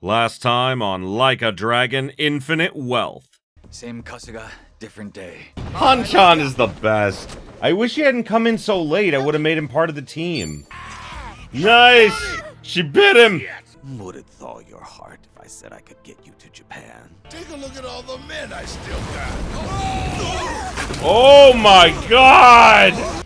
Last time on Like a Dragon, Infinite Wealth. Same Kasuga, different day. Han-chan is the best. I wish he hadn't come in so late. I would have made him part of the team. Nice! She bit him! Would it thaw your heart if I said I could get you to Japan? Take a look at all the men I still got. Oh my god!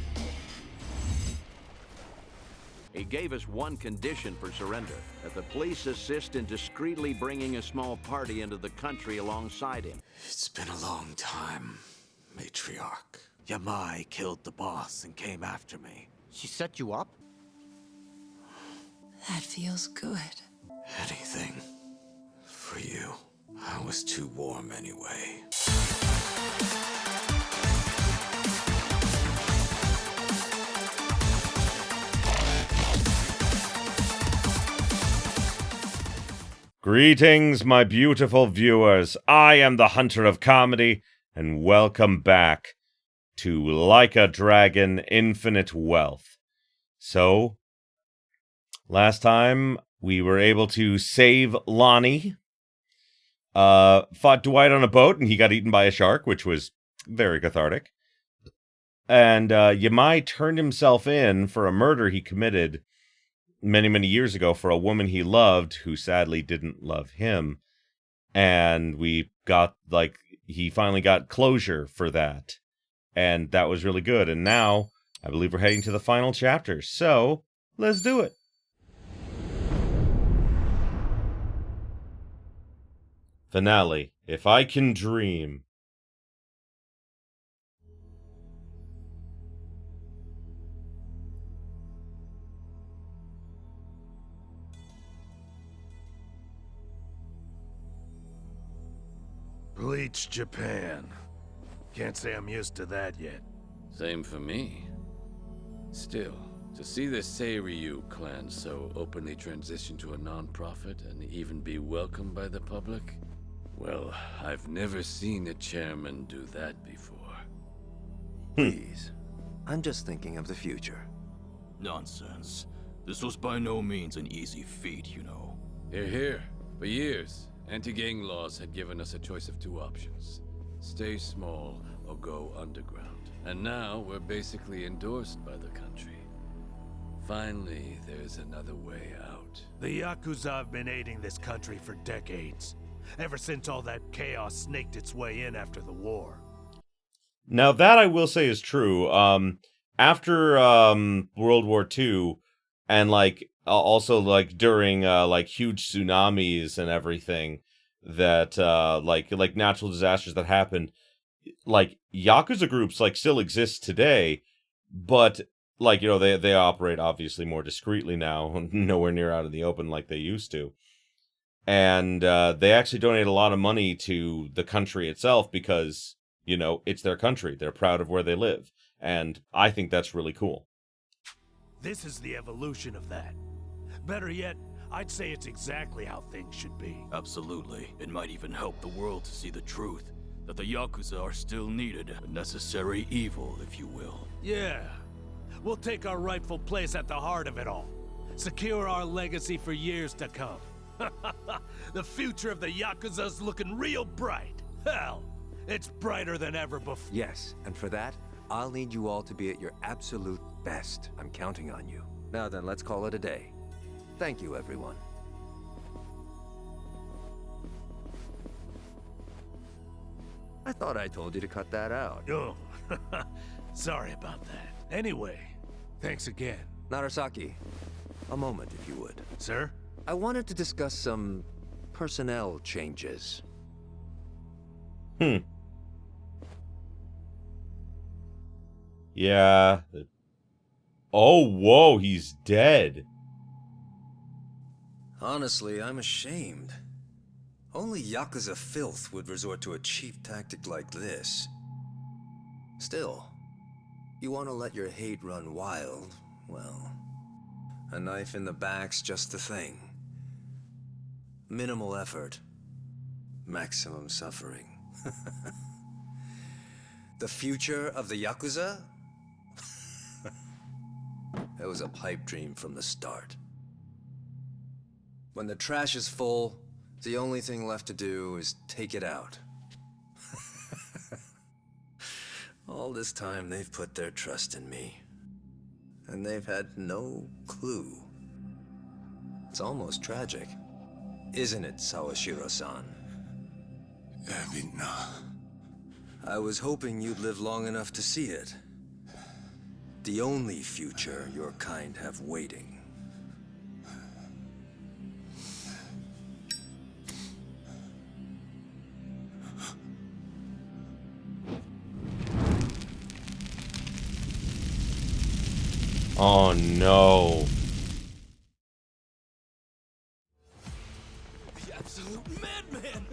He gave us one condition for surrender, that the police assist in discreetly bringing a small party into the country alongside him. It's been a long time, matriarch. Yamai killed the boss and came after me. She set you up? That feels good. Anything for you. I was too warm anyway. Greetings, my beautiful viewers. I am the Hunter of Comedy, and welcome back to Like a Dragon, Infinite Wealth. So, last time we were able to save Lonnie, fought Dwight on a boat, and he got eaten by a shark, which was very cathartic. And Yamai turned himself in for a murder he committed many years ago for a woman he loved who sadly didn't love him. And we got, he finally got closure for that. And that was really good. And now, I believe we're heading to the final chapter. So, let's do it. Finale. If I Can Dream. Bleach Japan. Can't say I'm used to that yet. Same for me. Still, to see the Seiryu clan so openly transition to a non-profit and even be welcomed by the public, well, I've never seen a chairman do that before. Please, I'm just thinking of the future. Nonsense. This was by no means an easy feat, you know. Hear, hear. For years, anti-gang laws had given us a choice of two options. Stay small or go underground. And now we're basically endorsed by the country. Finally, there's another way out. The Yakuza have been aiding this country for decades. Ever since all that chaos snaked its way in after the war. Now that I will say is true. After World War II, and also during huge tsunamis and everything that like natural disasters that happened, Yakuza groups still exist today, but they operate obviously more discreetly now, nowhere near out in the open like they used to. And they actually donate a lot of money to the country itself because, it's their country. They're proud of where they live. And I think that's really cool. This is the evolution of that. Better yet, I'd say it's exactly how things should be. Absolutely. It might even help the world to see the truth. That the Yakuza are still needed. A necessary evil, if you will. Yeah. We'll take our rightful place at the heart of it all. Secure our legacy for years to come. The future of the Yakuza's looking real bright. Hell, it's brighter than ever before. Yes, and for that, I'll need you all to be at your absolute best. I'm counting on you. Now then, let's call it a day. Thank you, everyone. I thought I told you to cut that out. Oh, sorry about that. Anyway, thanks again. Narasaki, a moment if you would. Sir? I wanted to discuss some personnel changes. Yeah. Oh, whoa, he's dead. Honestly, I'm ashamed. Only Yakuza filth would resort to a cheap tactic like this. Still, you want to let your hate run wild, well, a knife in the back's just the thing. Minimal effort, maximum suffering. The future of the Yakuza? It was a pipe dream from the start. When the trash is full, The only thing left to do is take it out. All this time they've put their trust in me. And they've had no clue. It's almost tragic. Isn't it, Sawashiro-san? I was hoping you'd live long enough to see it. The only future your kind have waiting. Oh no. The absolute madman!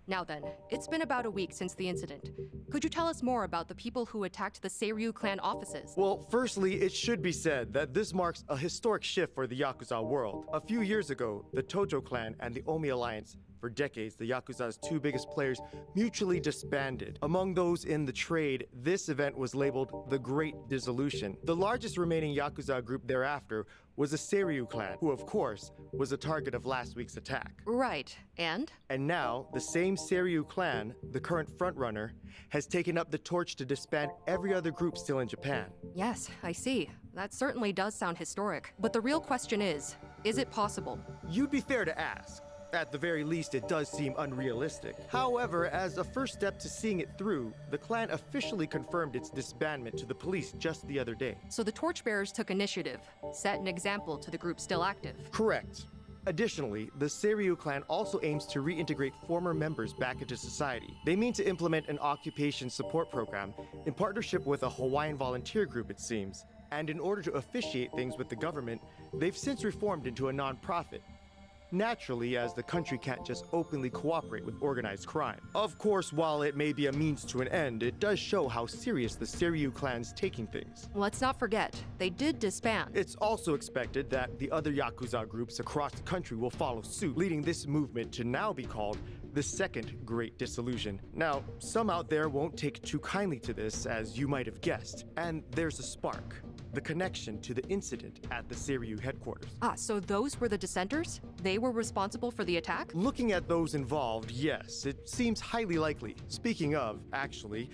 Now then, it's been about a week since the incident. Could you tell us more about the people who attacked the Seiryu clan offices? Well, firstly, it should be said that this marks a historic shift for the Yakuza world. A few years ago, the Tojo clan and the Omi Alliance, for decades, the Yakuza's two biggest players, mutually disbanded. Among those in the trade, this event was labeled the Great Dissolution. The largest remaining Yakuza group thereafter was the Seiryu clan, who of course was the target of last week's attack. Right, and? And now, the same Seiryu clan, the current frontrunner, has taken up the torch to disband every other group still in Japan. Yes, I see. That certainly does sound historic. But the real question is it possible? You'd be fair to ask. At the very least, it does seem unrealistic. However, as a first step to seeing it through, the clan officially confirmed its disbandment to the police just the other day. So the torchbearers took initiative, set an example to the group still active. Correct. Additionally, the Seiryu clan also aims to reintegrate former members back into society. They mean to implement an occupation support program in partnership with a Hawaiian volunteer group, it seems. And in order to officiate things with the government, they've since reformed into a non-profit. Naturally, as the country can't just openly cooperate with organized crime. Of course, while it may be a means to an end, it does show how serious the Seiryu clan's taking things. Let's not forget, they did disband. It's also expected that the other Yakuza groups across the country will follow suit, leading this movement to now be called the Second Great Dissolution. Now, some out there won't take too kindly to this, as you might have guessed, and there's a spark. The connection to the incident at the Seiryu headquarters. Ah, so those were the dissenters? They were responsible for the attack? Looking at those involved, yes, it seems highly likely. Speaking of, actually,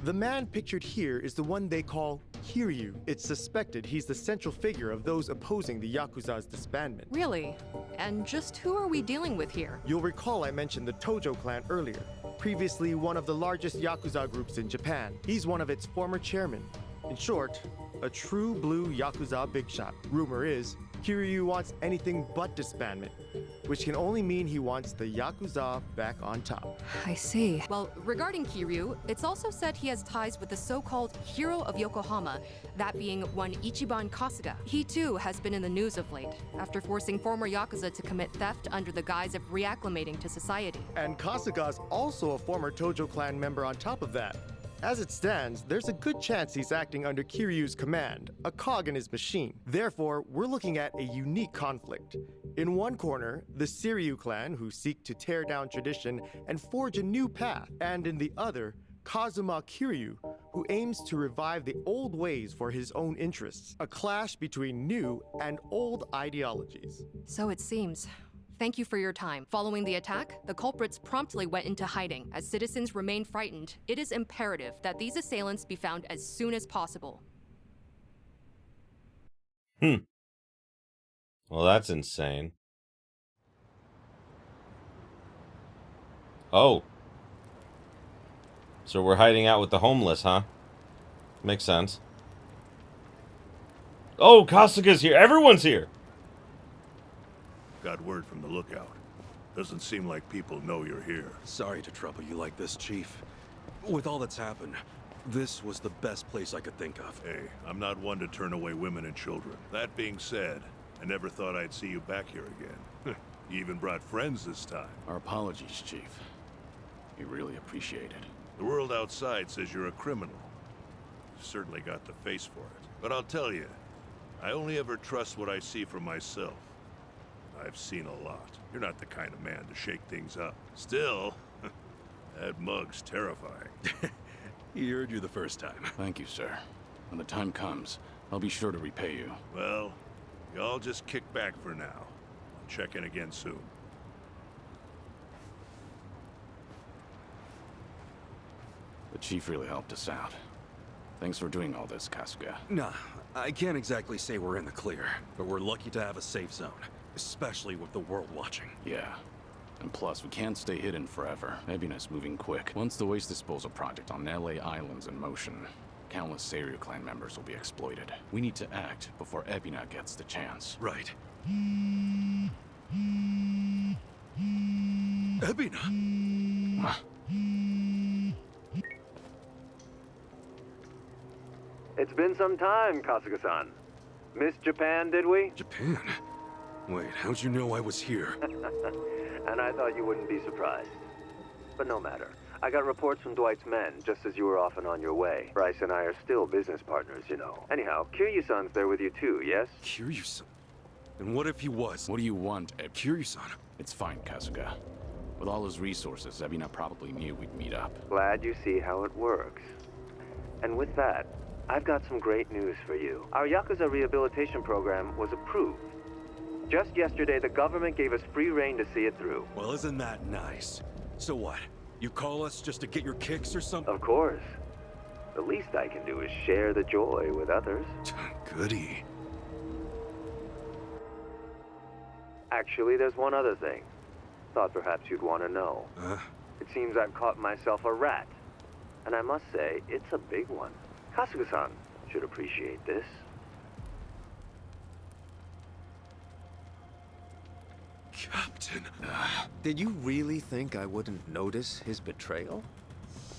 the man pictured here is the one they call Kiryu. It's suspected he's the central figure of those opposing the Yakuza's disbandment. Really? And just who are we dealing with here? You'll recall I mentioned the Tojo clan earlier. Previously one of the largest Yakuza groups in Japan. He's one of its former chairmen. In short, a true blue Yakuza big shot. Rumor is, Kiryu wants anything but disbandment, which can only mean he wants the Yakuza back on top. I see. Well, regarding Kiryu, it's also said he has ties with the so-called hero of Yokohama, that being one Ichiban Kasuga. He too has been in the news of late, after forcing former Yakuza to commit theft under the guise of reacclimating to society. And Kasuga's also a former Tojo clan member on top of that. As it stands, there's a good chance he's acting under Kiryu's command, a cog in his machine. Therefore, we're looking at a unique conflict. In one corner, the Seiryu clan, who seek to tear down tradition and forge a new path, and in the other, Kazuma Kiryu, who aims to revive the old ways for his own interests. A clash between new and old ideologies. So it seems. Thank you for your time. Following the attack, the culprits promptly went into hiding. As citizens remain frightened, it is imperative that these assailants be found as soon as possible. Well, that's insane. Oh. So we're hiding out with the homeless, huh? Makes sense. Oh, Kasuga's here. Everyone's here. Got word from the lookout. Doesn't seem like people know you're here. Sorry to trouble you like this, Chief. With all that's happened, this was the best place I could think of. Hey, I'm not one to turn away women and children. That being said, I never thought I'd see you back here again. You even brought friends this time. Our apologies, Chief. We really appreciate it. The world outside says you're a criminal. certainly got the face for it. But I'll tell you, I only ever trust what I see for myself. I've seen a lot. You're not the kind of man to shake things up. Still, that mug's terrifying. He heard you the first time. Thank you, sir. When the time comes, I'll be sure to repay you. Well, y'all just kick back for now. I'll check in again soon. The chief really helped us out. Thanks for doing all this, Kasuga. Nah, I can't exactly say we're in the clear, but we're lucky to have a safe zone, especially with the world watching. Yeah. And plus, we can't stay hidden forever. Ebina's moving quick. Once the waste disposal project on LA Island's in motion, countless Seiryu clan members will be exploited. We need to act before Ebina gets the chance. Right. Ebina! It's been some time, Kasuga-san. Missed Japan, did we? Japan? Wait, how'd you know I was here? And I thought you wouldn't be surprised. But no matter. I got reports from Dwight's men, just as you were off and on your way. Bryce and I are still business partners, you know. Anyhow, Kiryu-san's there with you too, yes? Kiryu-san? And what if he was? What do you want, Eb? Kiryu-san? It's fine, Kasuga. With all his resources, Ebina probably knew we'd meet up. Glad you see how it works. And with that, I've got some great news for you. Our Yakuza rehabilitation program was approved. Just yesterday, the government gave us free rein to see it through. Well, isn't that nice? So what? You call us just to get your kicks or something? Of course. The least I can do is share the joy with others. Goody. Actually, there's one other thing. Thought perhaps you'd want to know. It seems I've caught myself a rat. And I must say, it's a big one. Kasuga-san should appreciate this. Captain. Did you really think I wouldn't notice his betrayal?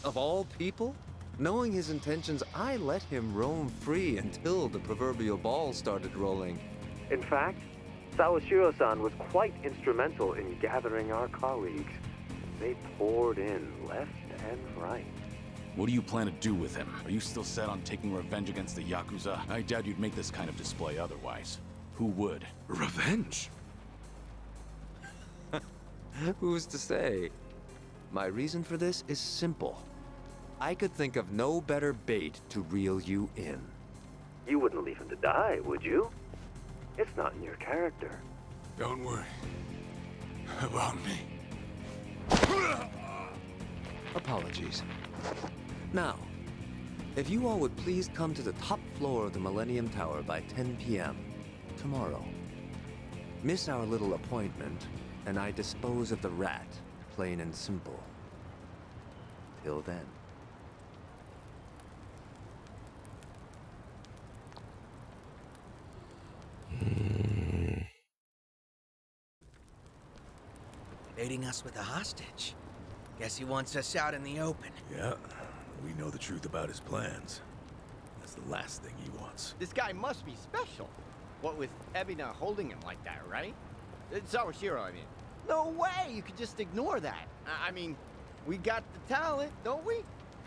Of all people? Knowing his intentions, I let him roam free until the proverbial ball started rolling. In fact, Sawashiro-san was quite instrumental in gathering our colleagues. They poured in left and right. What do you plan to do with him? Are you still set on taking revenge against the Yakuza? I doubt you'd make this kind of display otherwise. Who would? Revenge? Who's to say? My reason for this is simple. I could think of no better bait to reel you in. You wouldn't leave him to die, would you? It's not in your character. Don't worry about me. Apologies. Now, if you all would please come to the top floor of the Millennium Tower by 10 p.m. tomorrow. Miss our little appointment, and I dispose of the rat, plain and simple. Till then. Baiting us with a hostage. Guess he wants us out in the open. Yeah, we know the truth about his plans. That's the last thing he wants. This guy must be special. What with Ebina holding him like that, right? Sawashiro, I mean. No way you could just ignore that. I mean, we got the talent, don't we?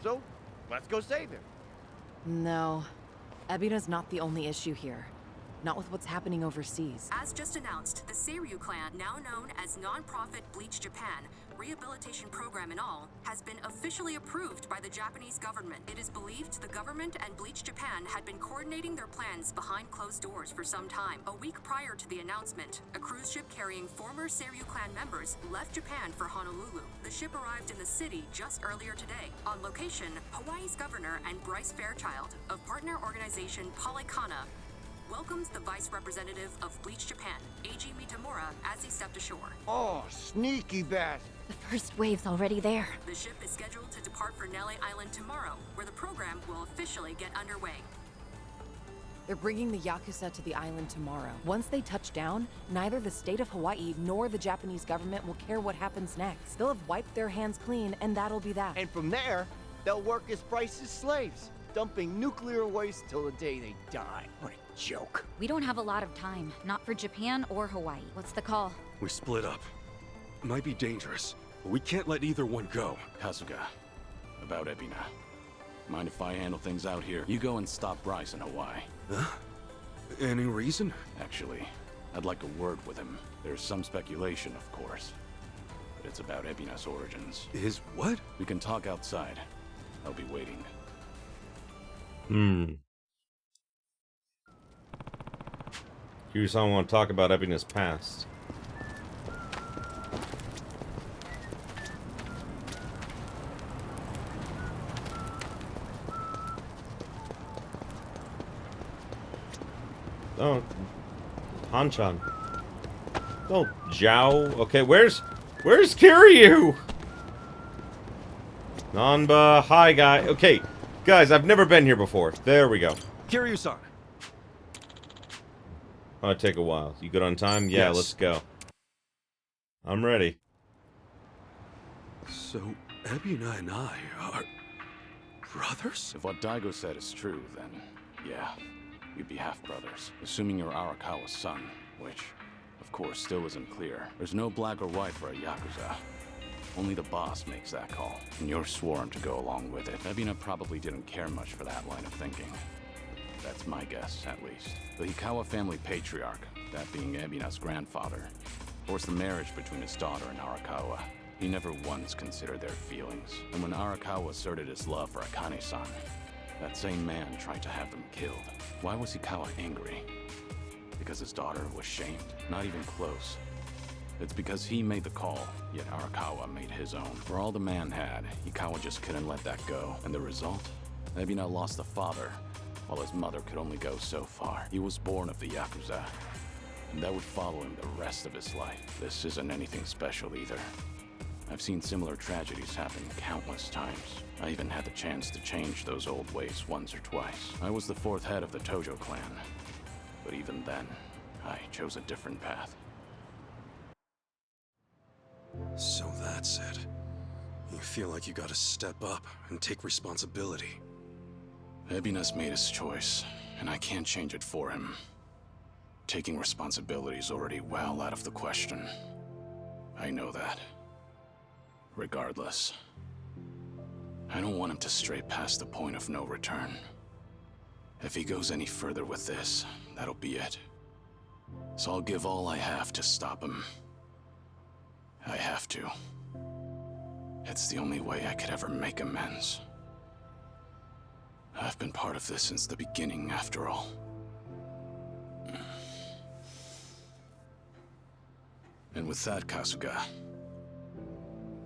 So, let's go save him. No. Ebina's not the only issue here. Not with what's happening overseas. As just announced, the Seiryu clan, now known as non-profit Bleach Japan, rehabilitation program and all, has been officially approved by the Japanese government. It is believed the government and Bleach Japan had been coordinating their plans behind closed doors for some time. A week prior to the announcement, a cruise ship carrying former Seiryu clan members left Japan for Honolulu. The ship arrived in the city just earlier today. On location, Hawaii's governor and Bryce Fairchild of partner organization Palakana welcomes the vice representative of Bleach Japan, Eiji Mitamura, as he stepped ashore. Oh, sneaky bastard. The first wave's already there. The ship is scheduled to depart for Nele Island tomorrow, where the program will officially get underway. They're bringing the Yakuza to the island tomorrow. Once they touch down, neither the state of Hawaii nor the Japanese government will care what happens next. They'll have wiped their hands clean, and that'll be that. And from there, they'll work as Bryce's slaves, dumping nuclear waste till the day they die. What a joke. We don't have a lot of time, not for Japan or Hawaii. What's the call? We split up. Might be dangerous, but we can't let either one go. Kasuga, about Ebina. Mind if I handle things out here? You go and stop Bryce in Hawaii. Huh? Any reason? Actually, I'd like a word with him. There's some speculation, of course. But it's about Ebina's origins. Is what? We can talk outside. I'll be waiting. Kiryu-san want to talk about Ebina's past. Oh, Hanchan. Oh, Zhao. Okay, where's Kiryu? Nanba, hi guy. Okay, guys, I've never been here before. There we go. Kiryu-san. Oh, it'll take a while. You good on time? Yeah, Yes. Let's go. I'm ready. So, Ebina and I are brothers? If what Daigo said is true, then yeah, you'd be half-brothers. Assuming you're Arakawa's son, which, of course, still isn't clear. There's no black or white for a Yakuza. Only the boss makes that call, and you're sworn to go along with it. Ebina probably didn't care much for that line of thinking. That's my guess, at least. The Hikawa family patriarch, that being Ebina's grandfather, forced the marriage between his daughter and Arakawa. He never once considered their feelings. And when Arakawa asserted his love for Akane-san, that same man tried to have them killed. Why was Hikawa angry? Because his daughter was shamed? Not even close. It's because he made the call, yet Arakawa made his own. For all the man had, Hikawa just couldn't let that go. And the result? Ebina lost a father, while his mother could only go so far. He was born of the Yakuza, and that would follow him the rest of his life. This isn't anything special either. I've seen similar tragedies happen countless times. I even had the chance to change those old ways once or twice. I was the fourth head of the Tojo clan, but even then, I chose a different path. So that's it. You feel like you gotta step up and take responsibility. Ebina's made his choice, and I can't change it for him. Taking responsibility is already well out of the question. I know that. Regardless, I don't want him to stray past the point of no return. If he goes any further with this, that'll be it. So I'll give all I have to stop him. I have to. It's the only way I could ever make amends. I've been part of this since the beginning, after all. And with that, Kasuga,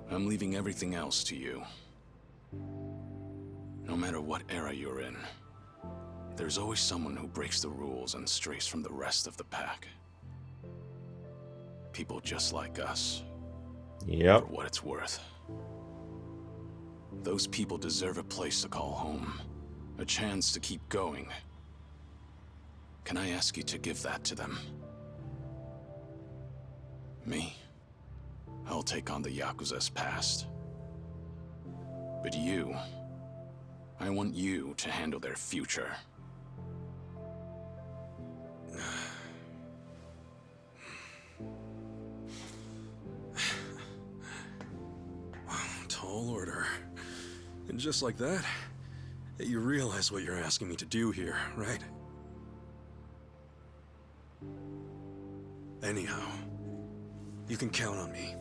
I'm leaving everything else to you. No matter what era you're in, there's always someone who breaks the rules and strays from the rest of the pack. People just like us. Yep. For what it's worth. Those people deserve a place to call home. A chance to keep going. Can I ask you to give that to them? Me? I'll take on the Yakuza's past. But you... I want you to handle their future. Tall order. And just like that, you realize what you're asking me to do here, right? Anyhow, you can count on me,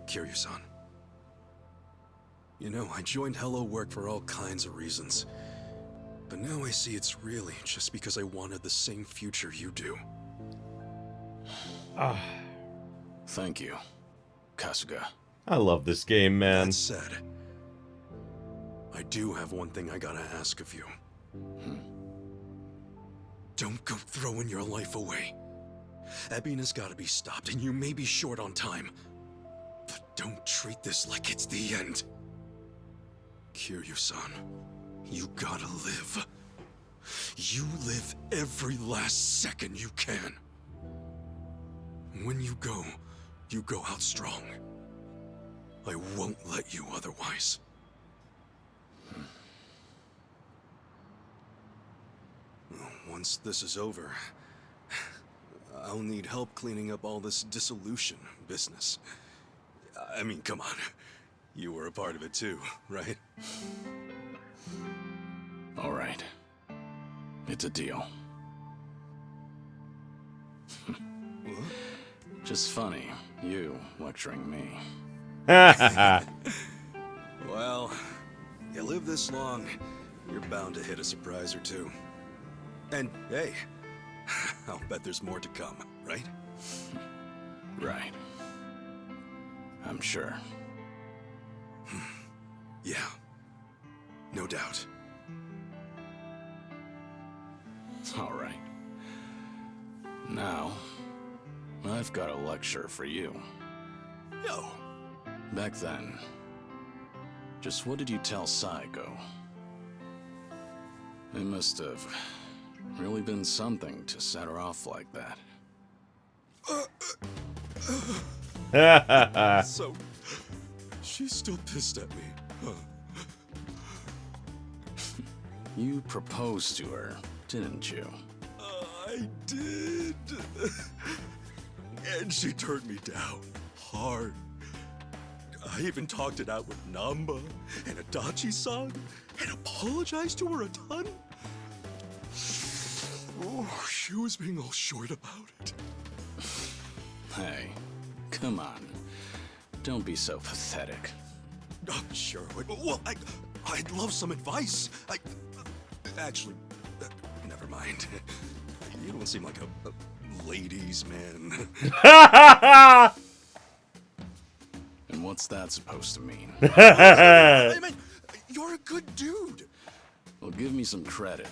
Kiryu-san. You know, I joined Hello Work for all kinds of reasons. But now I see it's really just because I wanted the same future you do. Thank you, Kasuga. I love this game, man. That said, I do have one thing I gotta ask of you. Don't go throwing your life away. Ebina's gotta be stopped, and you may be short on time. But don't treat this like it's the end. Kiryu-san, you gotta live. You live every last second you can. When you go out strong. I won't let you otherwise. Once this is over, I'll need help cleaning up all this dissolution business. I mean, come on. You were a part of it too, right? All right. It's a deal. Just funny, you lecturing me. Well, you live this long, you're bound to hit a surprise or two. And hey, I'll bet there's more to come, right? Right. I'm sure. Yeah. No doubt. All right. Now, I've got a lecture for you. No. Back then, just what did you tell Saigo? It must have really been something to set her off like that. So, she's still pissed at me, huh? You proposed to her, didn't you? I did. And she turned me down hard. I even talked it out with Namba and Adachi-san and apologized to her a ton. Oh, she was being all short about it. Hey, come on. Don't be so pathetic. Oh, sure. Well, I'd love some advice. Actually, never mind. You don't seem like a ladies' man. And what's that supposed to mean? I mean, you're a good dude. Well, give me some credit.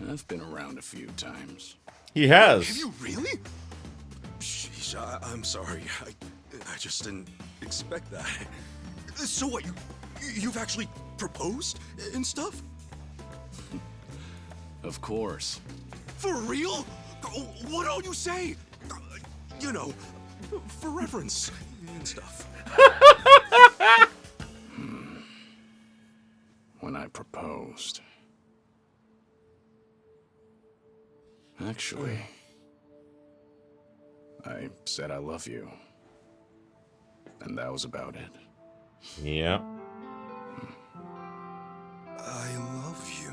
I've been around a few times. He has. Have you really? Sheesh, I'm sorry. I just didn't expect that. So what, you've actually proposed and stuff? Of course. For real? What all you say? You know, for reference and stuff. When I proposed. Actually, I said I love you. And that was about it. Yeah. I love you.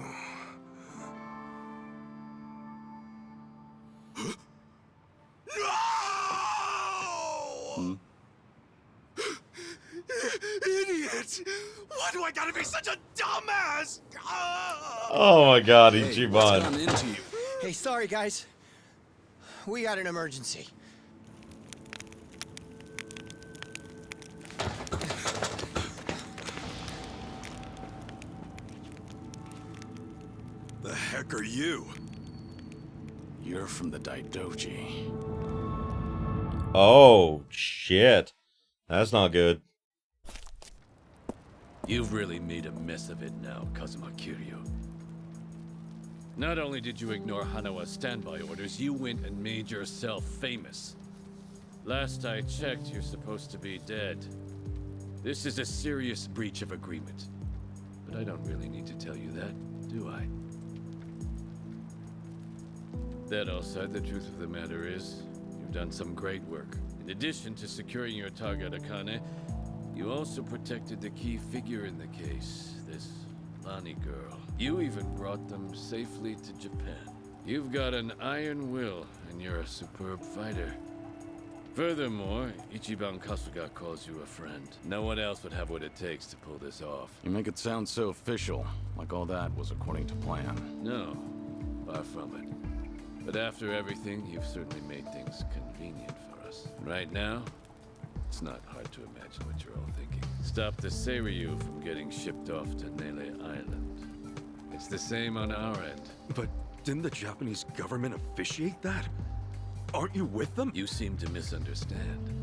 No! Idiot! Why do I gotta be such a dumbass? Oh my god, Hey, what's Ichiban. gotten into you? Hey, sorry, guys. We got an emergency. The heck are you? You're from the Daidoji. Oh, shit. That's not good. You've really made a mess of it now, Kazuma Kiryu. Not only did you ignore Hanawa's standby orders, you went and made yourself famous. Last I checked, you're supposed to be dead. This is a serious breach of agreement. But I don't really need to tell you that, do I? That all said, the truth of the matter is, you've done some great work. In addition to securing your target Akane, you also protected the key figure in the case, this Lani girl. You even brought them safely to Japan. You've got an iron will, and you're a superb fighter. Furthermore, Ichiban Kasuga calls you a friend. No one else would have what it takes to pull this off. You make it sound so official, like all that was according to plan. No, far from it. But after everything, you've certainly made things convenient for us. Right now, it's not hard to imagine what you're all thinking. Stop the Seiryu from getting shipped off to Nele Island. It's the same on our end. But didn't the Japanese government officiate that? Aren't you with them? You seem to misunderstand.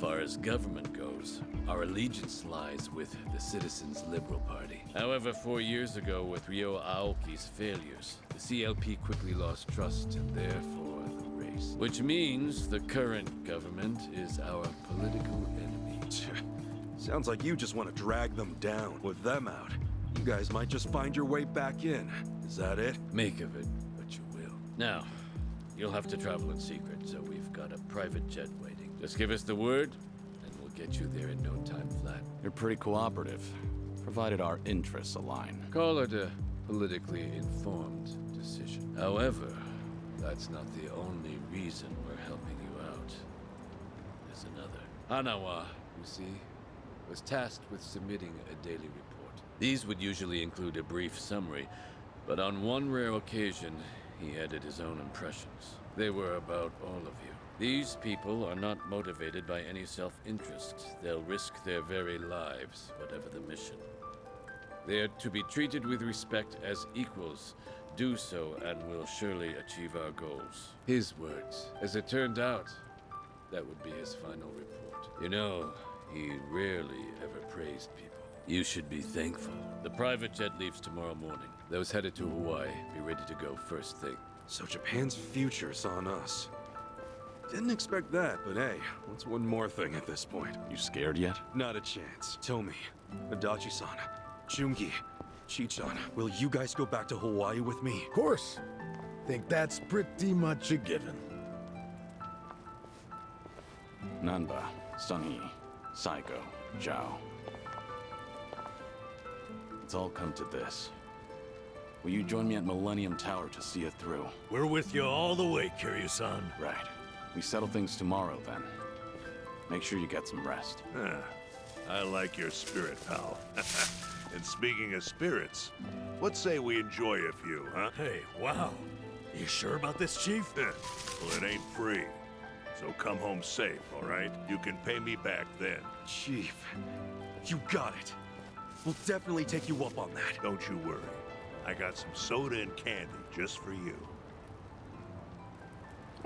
Far as government goes, our allegiance lies with the Citizens Liberal Party. However, 4 years ago, with Ryo Aoki's failures, the CLP quickly lost trust and therefore the race. Which means the current government is our political enemy. Sounds like you just want to drag them down. With them out, you guys might just find your way back in. Is that it? Make of it what you will. Now, you'll have to travel in secret, so we've got a private jet waiting. Just give us the word, and we'll get you there in no time flat. You're pretty cooperative. provided our interests align. Call it a politically informed decision. However, that's not the only reason we're helping you out. There's another. Hanawa, you see, was tasked with submitting a daily report. These would usually include a brief summary, but on one rare occasion, he added his own impressions. They were about all of you. These people are not motivated by any self-interest. They'll risk their very lives, whatever the mission. They are to be treated with respect as equals. Do so, and we'll surely achieve our goals. His words. As it turned out, that would be his final report. You know, he rarely ever praised people. You should be thankful. The private jet leaves tomorrow morning. Those headed to Hawaii, be ready to go first thing. So Japan's future's on us. Didn't expect that, but hey, what's one more thing at this point? You scared yet? Not a chance. Tomi, Adachi-san, Joon-gi, Chi-chan, will you guys go back to Hawaii with me? Of course. Think that's pretty much a given. Nanba, Sunhee, Saiko, Zhao. It's all come to this. Will you join me at Millennium Tower to see it through? We're with you all the way, Kiryu-san. Right. We settle things tomorrow, then. Make sure you get some rest. I like your spirit, pal. And speaking of spirits, let's say we enjoy a few, huh? Hey, wow. You sure about this, Chief? Well, it ain't free. So come home safe, all right? You can pay me back then. Chief, you got it. We'll definitely take you up on that. Don't you worry. I got some soda and candy just for you.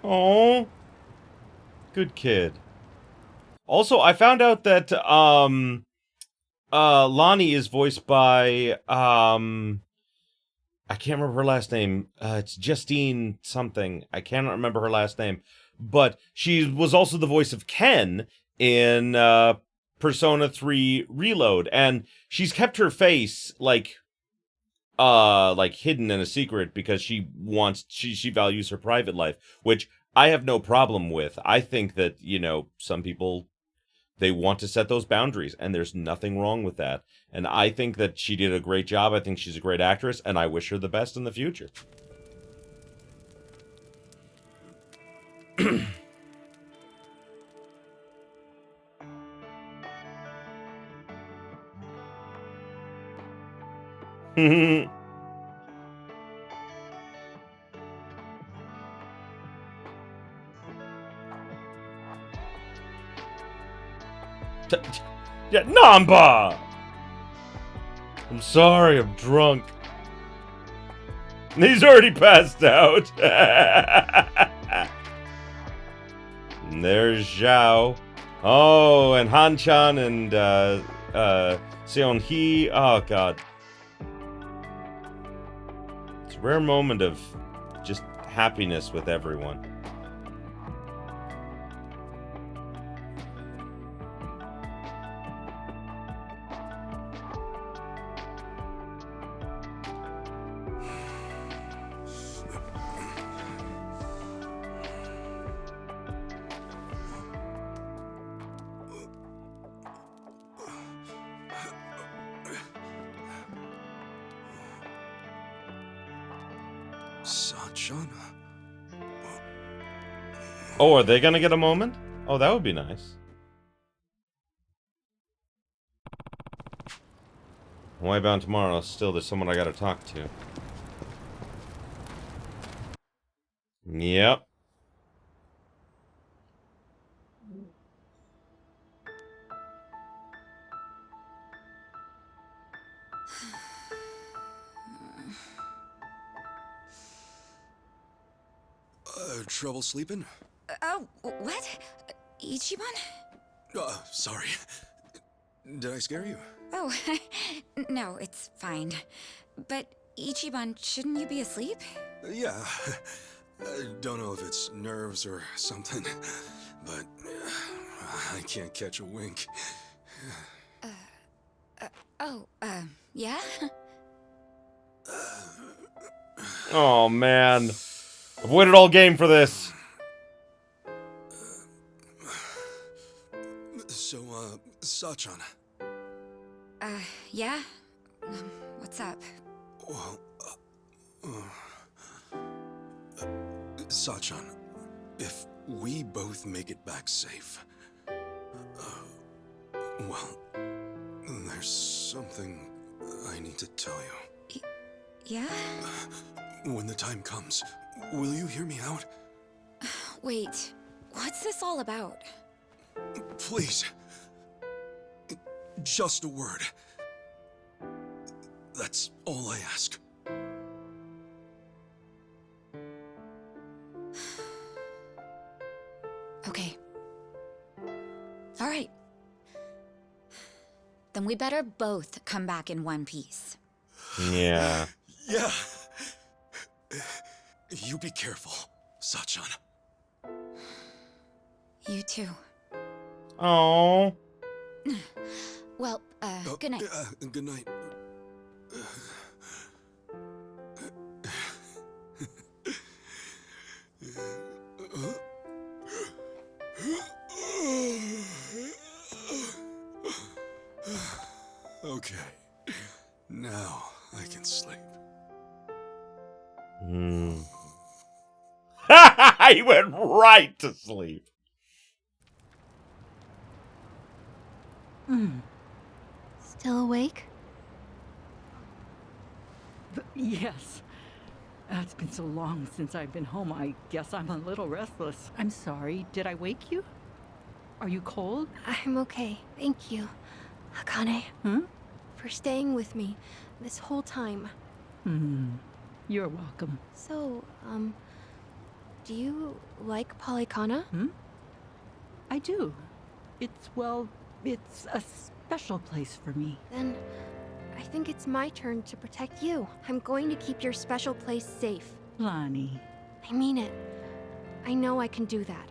Oh, good kid. Also, I found out that Lonnie is voiced by I can't remember her last name. It's Justine something. I cannot remember her last name, but she was also the voice of Ken in Persona 3 Reload, and she's kept her face like hidden in a secret because she values her private life, which I have no problem with. I think that, you know, some people, they want to set those boundaries, and there's nothing wrong with that. And I think that she did a great job. I think she's a great actress, and I wish her the best in the future. Yeah, Namba! I'm sorry, I'm drunk. He's already passed out. And there's Zhao. Oh, and Han-chan and Seon-hee. Oh, God. It's a rare moment of just happiness with everyone. Oh, are they gonna get a moment? Oh, that would be nice. Hawaii bound tomorrow. Still, there's someone I gotta talk to. Yep. Trouble sleeping? Oh, what? Ichiban? Sorry. Did I scare you? Oh, no, it's fine. But Ichiban, shouldn't you be asleep? Yeah. I don't know if it's nerves or something, but I can't catch a wink. Yeah? Oh, man. I've waited all game for this. So, Sachan. Yeah? What's up? Well, Sachan, if we both make it back safe, well, there's something I need to tell you. Yeah? When the time comes, will you hear me out? Wait, what's this all about? Please. Just a word. That's all I ask. Okay. All right. Then we better both come back in one piece. Yeah. Yeah. You be careful, Sachan. You too. Oh. Well, good night. Good night. Okay. Now I can sleep. He went right to sleep. Still awake? Yes. It's been so long since I've been home. I guess I'm a little restless. I'm sorry. Did I wake you? Are you cold? I'm okay. Thank you, Akane. For staying with me this whole time. You're welcome. So, do you like Palakana? I do. It's a special place for me. Then I think it's my turn to protect you. I'm going to keep your special place safe. Lonnie. I mean it. I know I can do that.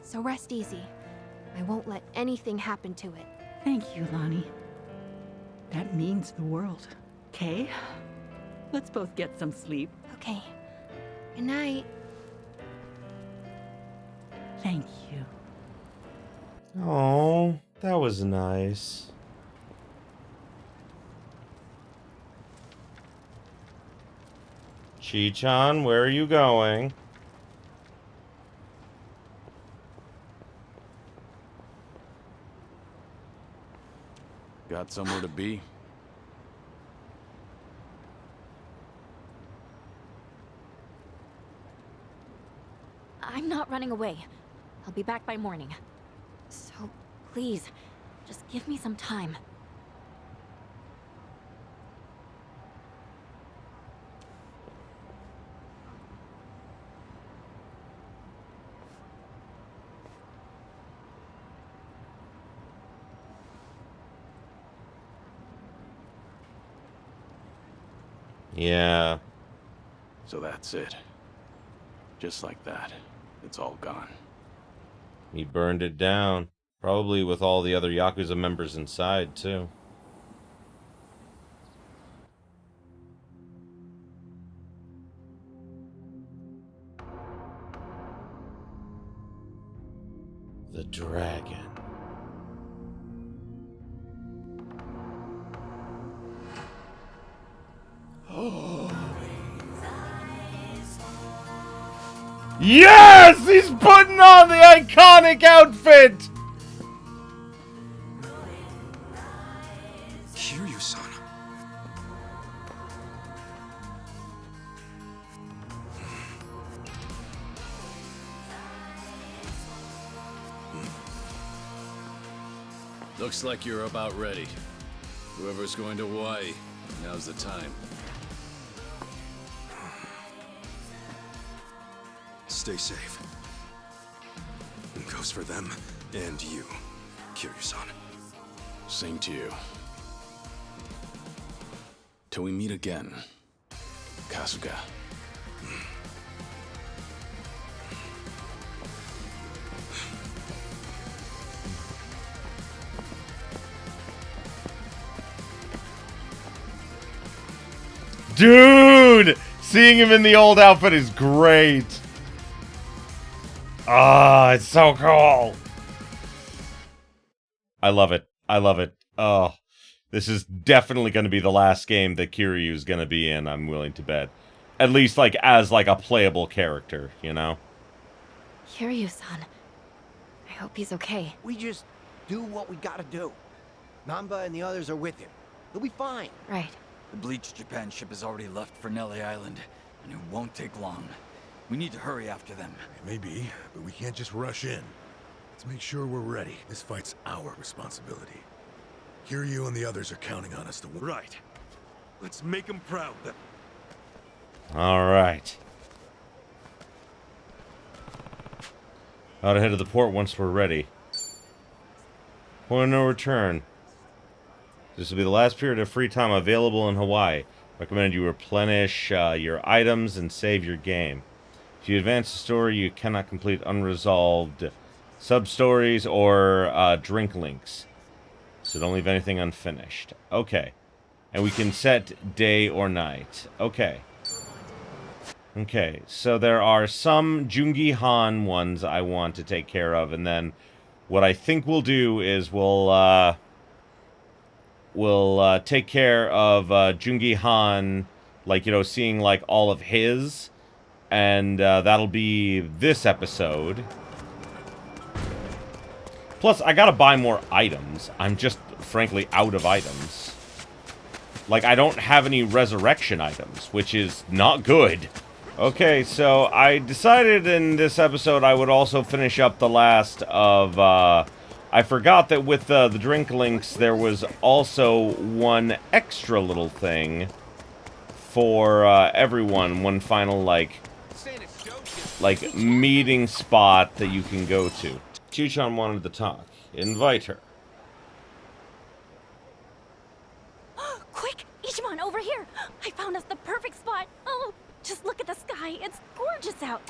So rest easy. I won't let anything happen to it. Thank you, Lonnie. That means the world. Okay? Let's both get some sleep. Okay. Good night. Thank you. Oh, that was nice. Chi-chan, where are you going? Got somewhere to be? I'm not running away. I'll be back by morning. So, please, just give me some time. Yeah. So that's it. Just like that, it's all gone. He burned it down. Probably with all the other Yakuza members inside, too. The dragon. Yes! He's putting on the iconic outfit! Kiryu-san. Looks like you're about ready. Whoever's going to Hawaii, now's the time. Stay safe. Goes for them and you, Kiryu-san. Same to you. Till we meet again, Kasuga. Dude! Seeing him in the old outfit is great. Ah, it's so cool. I love it. I love it. Oh, This is definitely going to be the last game that Kiryu's going to be in, I'm willing to bet. At least, like, as, like, a playable character, you know? Kiryu-san. I hope he's okay. We just do what we gotta do. Namba and the others are with him. He'll be fine. Right. The Bleach Japan ship has already left for Nelly Island, and it won't take long. We need to hurry after them. Maybe, but we can't just rush in. Let's make sure we're ready. This fight's our responsibility. Kiryu and the others are counting on us to win. Right. Let's make them proud. Alright. Out ahead of the port once we're ready. Point of no return. This will be the last period of free time available in Hawaii. Recommend you replenish your items and save your game. If you advance the story, you cannot complete unresolved sub-stories or drink links. So don't leave anything unfinished. Okay. And we can set day or night. Okay. Okay, so there are some Joon-gi Han ones I want to take care of, and then what I think we'll do is we'll take care of Joon-gi Han, like, you know, seeing, like, all of his, and that'll be this episode. Plus, I gotta buy more items. I'm just, frankly, out of items. Like, I don't have any resurrection items, which is not good. Okay, so I decided in this episode I would also finish up the last of, I forgot that with the drink links there was also one extra little thing for everyone, one final, like meeting spot that you can go to. Chuchan wanted to talk. Invite her. Quick! Ichiban, over here! I found us the perfect spot! Oh, just look at the sky. It's gorgeous out.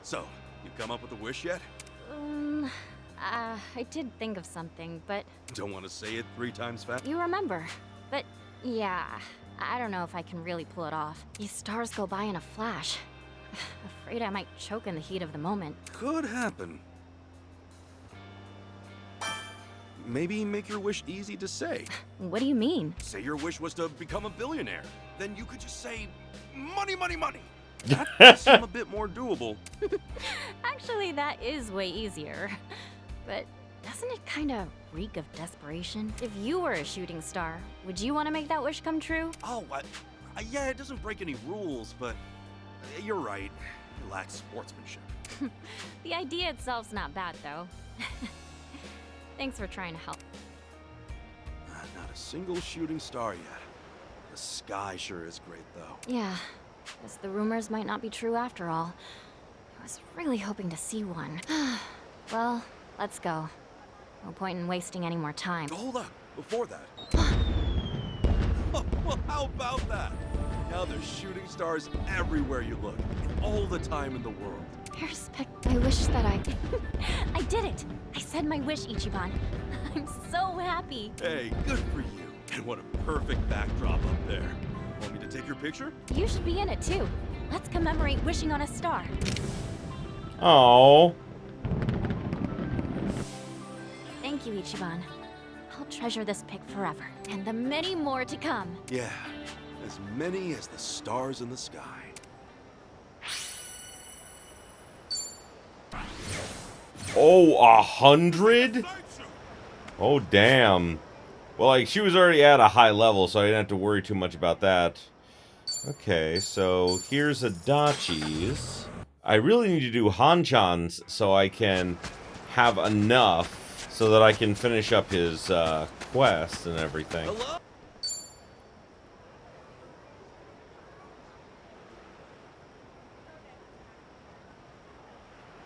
So, you come up with a wish yet? I did think of something, but... Don't want to say it 3 times fast? You remember. But, yeah, I don't know if I can really pull it off. These stars go by in a flash. Afraid I might choke in the heat of the moment. Could happen. Maybe make your wish easy to say. What do you mean? Say your wish was to become a billionaire. Then you could just say, money, money, money. That does seem a bit more doable. Actually, that is way easier. But doesn't it kind of reek of desperation? If you were a shooting star, would you want to make that wish come true? Oh, yeah, it doesn't break any rules, but you're right. It lacks sportsmanship. The idea itself's not bad, though. Thanks for trying to help. Not a single shooting star yet. The sky sure is great, though. Yeah, guess the rumors might not be true after all. I was really hoping to see one. Well, let's go. No point in wasting any more time. Hold up, before that. Well, how about that? Now there's shooting stars everywhere you look, and all the time in the world. I wish that I did it! I said my wish, Ichiban. I'm so happy. Hey, good for you. And what a perfect backdrop up there. Want me to take your picture? You should be in it too. Let's commemorate wishing on a star. Oh. Thank you, Ichiban. I'll treasure this pic forever. And the many more to come. Yeah, as many as the stars in the sky. Oh, 100? Oh, damn. Well, like, she was already at a high level, so I didn't have to worry too much about that. Okay, so here's Adachi's. I really need to do Hanchan's so I can have enough so that I can finish up his quest and everything. Hello?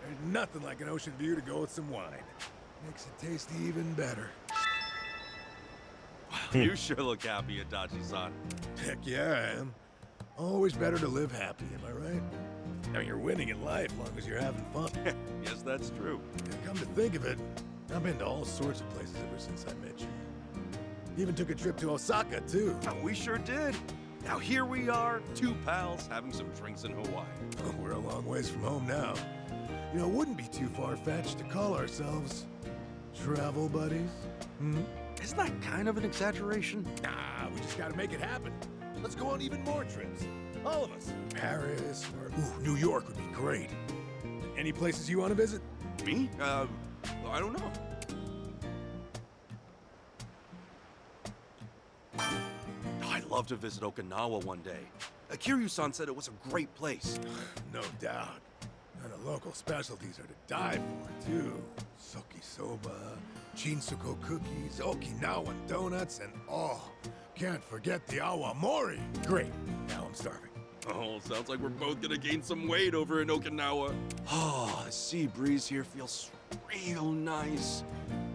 There's nothing like an ocean view to go with some wine. Makes it taste even better. You sure look happy, Adachi-san. Heck yeah, I am. Always better to live happy, am I right? I mean, you're winning in life as long as you're having fun. Yes, that's true. And come to think of it, I've been to all sorts of places ever since I met you. Even took a trip to Osaka, too. Oh, we sure did. Now here we are, 2 pals having some drinks in Hawaii. Oh, we're a long ways from home now. You know, it wouldn't be too far-fetched to call ourselves travel buddies. Isn't that kind of an exaggeration? Nah, we just gotta make it happen. Let's go on even more trips. All of us. Paris or New York would be great. Any places you want to visit? Me? I don't know. I'd love to visit Okinawa one day. Kiryu-san said it was a great place. No doubt. And the local specialties are to die for, too. Soki soba, chinsuko cookies, Okinawan donuts, and can't forget the awamori. Great. Now I'm starving. Oh, sounds like we're both gonna gain some weight over in Okinawa. Oh, the sea breeze here feels real nice.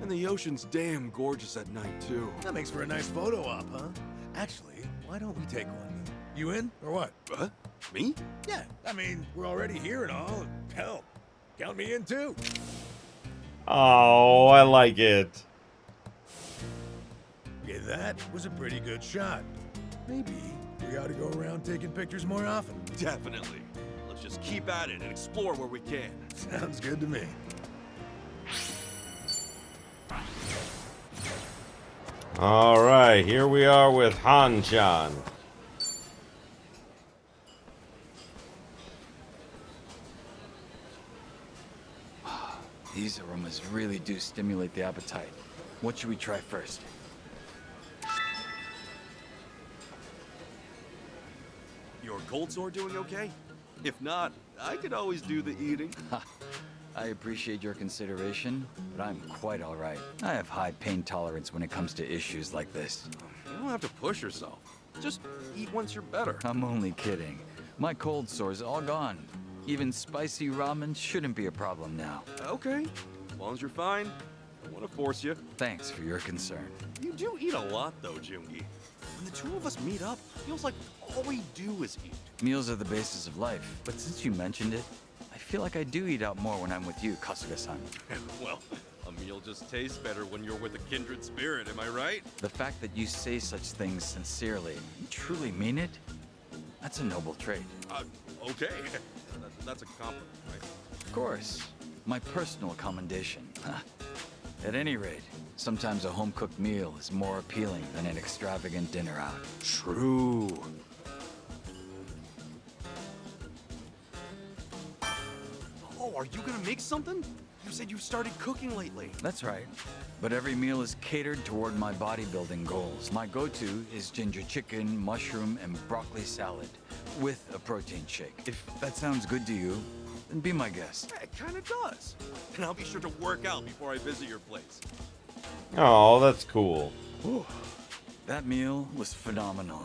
And the ocean's damn gorgeous at night, too. That makes for a nice photo op, huh? Actually, why don't we take one? You in, or what? Me? Yeah, I mean, we're already here and all. Hell, count me in, too. Oh, I like it. Okay, that was a pretty good shot. Maybe we ought to go around taking pictures more often. Definitely. Let's just keep at it and explore where we can. Sounds good to me. All right, here we are with Han-chan. These aromas really do stimulate the appetite. What should we try first? Your cold sore doing okay? If not, I could always do the eating. I appreciate your consideration, but I'm quite all right. I have high pain tolerance when it comes to issues like this. You don't have to push yourself. Just eat once you're better. I'm only kidding. My cold sore's all gone. Even spicy ramen shouldn't be a problem now. Okay, as long as you're fine. I don't want to force you. Thanks for your concern. You do eat a lot, though, Joon-gi. When the two of us meet up, it feels like all we do is eat. Meals are the basis of life, but since you mentioned it, I feel like I do eat out more when I'm with you, Kasuga-san. Well, a meal just tastes better when you're with a kindred spirit, am I right? The fact that you say such things sincerely, you truly mean it, that's a noble trait. Okay. That's a compliment, right? Of course. My personal commendation. At any rate, sometimes a home-cooked meal is more appealing than an extravagant dinner out. True. Oh, are you gonna make something? You said you started cooking lately. That's right. But every meal is catered toward my bodybuilding goals. My go-to is ginger chicken, mushroom, and broccoli salad with a protein shake. If that sounds good to you, then be my guest. Yeah, it kind of does. And I'll be sure to work out before I visit your place. Oh, that's cool. Whew. That meal was phenomenal.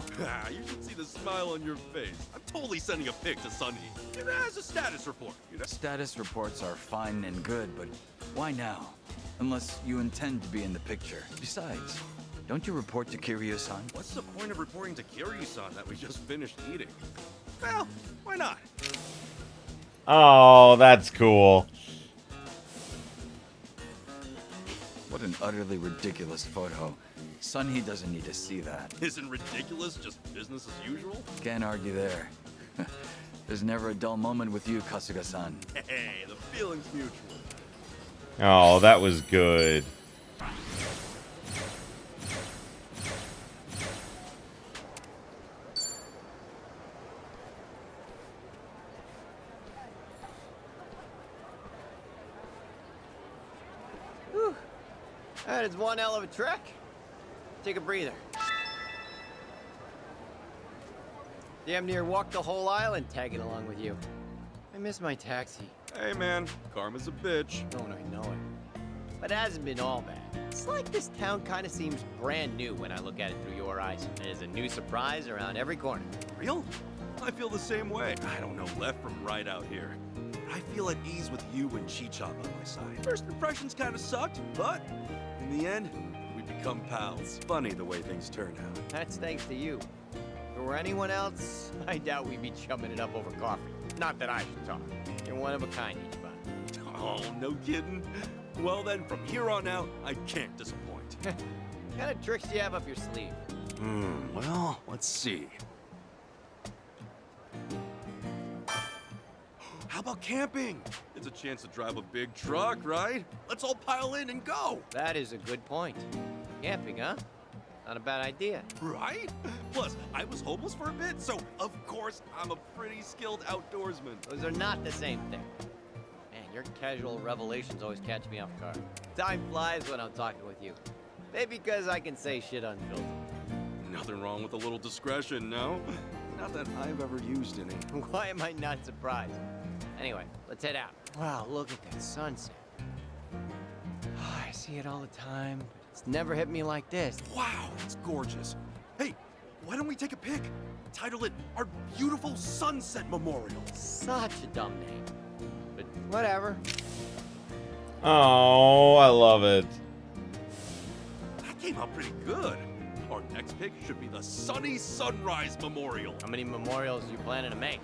You should see the smile on your face. I'm totally sending a pic to Sunny. As a status report, you know? Status reports are fine and good, but why now? Unless you intend to be in the picture. Besides, don't you report to Kiryu-san? What's the point of reporting to Kiryu-san that we just finished eating? Well, why not? Oh, that's cool. What an utterly ridiculous photo. Sunny doesn't need to see that. Isn't ridiculous just business as usual? Can't argue there. There's never a dull moment with you, Kasuga-san. Hey, the feeling's mutual. Oh, that was good. Whew. That is one hell of a trek. Take a breather. Damn near walked the whole island tagging along with you. I miss my taxi. Hey man, karma's a bitch. Don't I know it? But it hasn't been all bad. It's like this town kind of seems brand new when I look at it through your eyes. There's a new surprise around every corner. Real? I feel the same way. I don't know left from right out here. I feel at ease with you and Chi-chan by my side. First impressions kind of sucked, but in the end, we become pals. Funny the way things turn out. That's thanks to you. If it were anyone else, I doubt we'd be chumming it up over coffee. Not that I should talk. You're one of a kind, Ichiban. Oh, no kidding. Well then, from here on out, I can't disappoint. What kind of tricks do you have up your sleeve? Well, let's see. How about camping? It's a chance to drive a big truck, right? Let's all pile in and go. That is a good point. Camping, huh? Not a bad idea. Right? Plus, I was homeless for a bit, so of course I'm a pretty skilled outdoorsman. Those are not the same thing. Man, your casual revelations always catch me off guard. Time flies when I'm talking with you. Maybe because I can say shit unfiltered. Nothing wrong with a little discretion, no? Not that I've ever used any. Why am I not surprised? Anyway, let's head out. Wow, look at that sunset. I see it all the time, but it's never hit me like this. Wow, it's gorgeous. Hey, why don't we take a pic? Title it Our Beautiful Sunset Memorial. Such a dumb name. But whatever. Oh, I love it. That came out pretty good. Our next pic should be the Sunny Sunrise Memorial. How many memorials are you planning to make?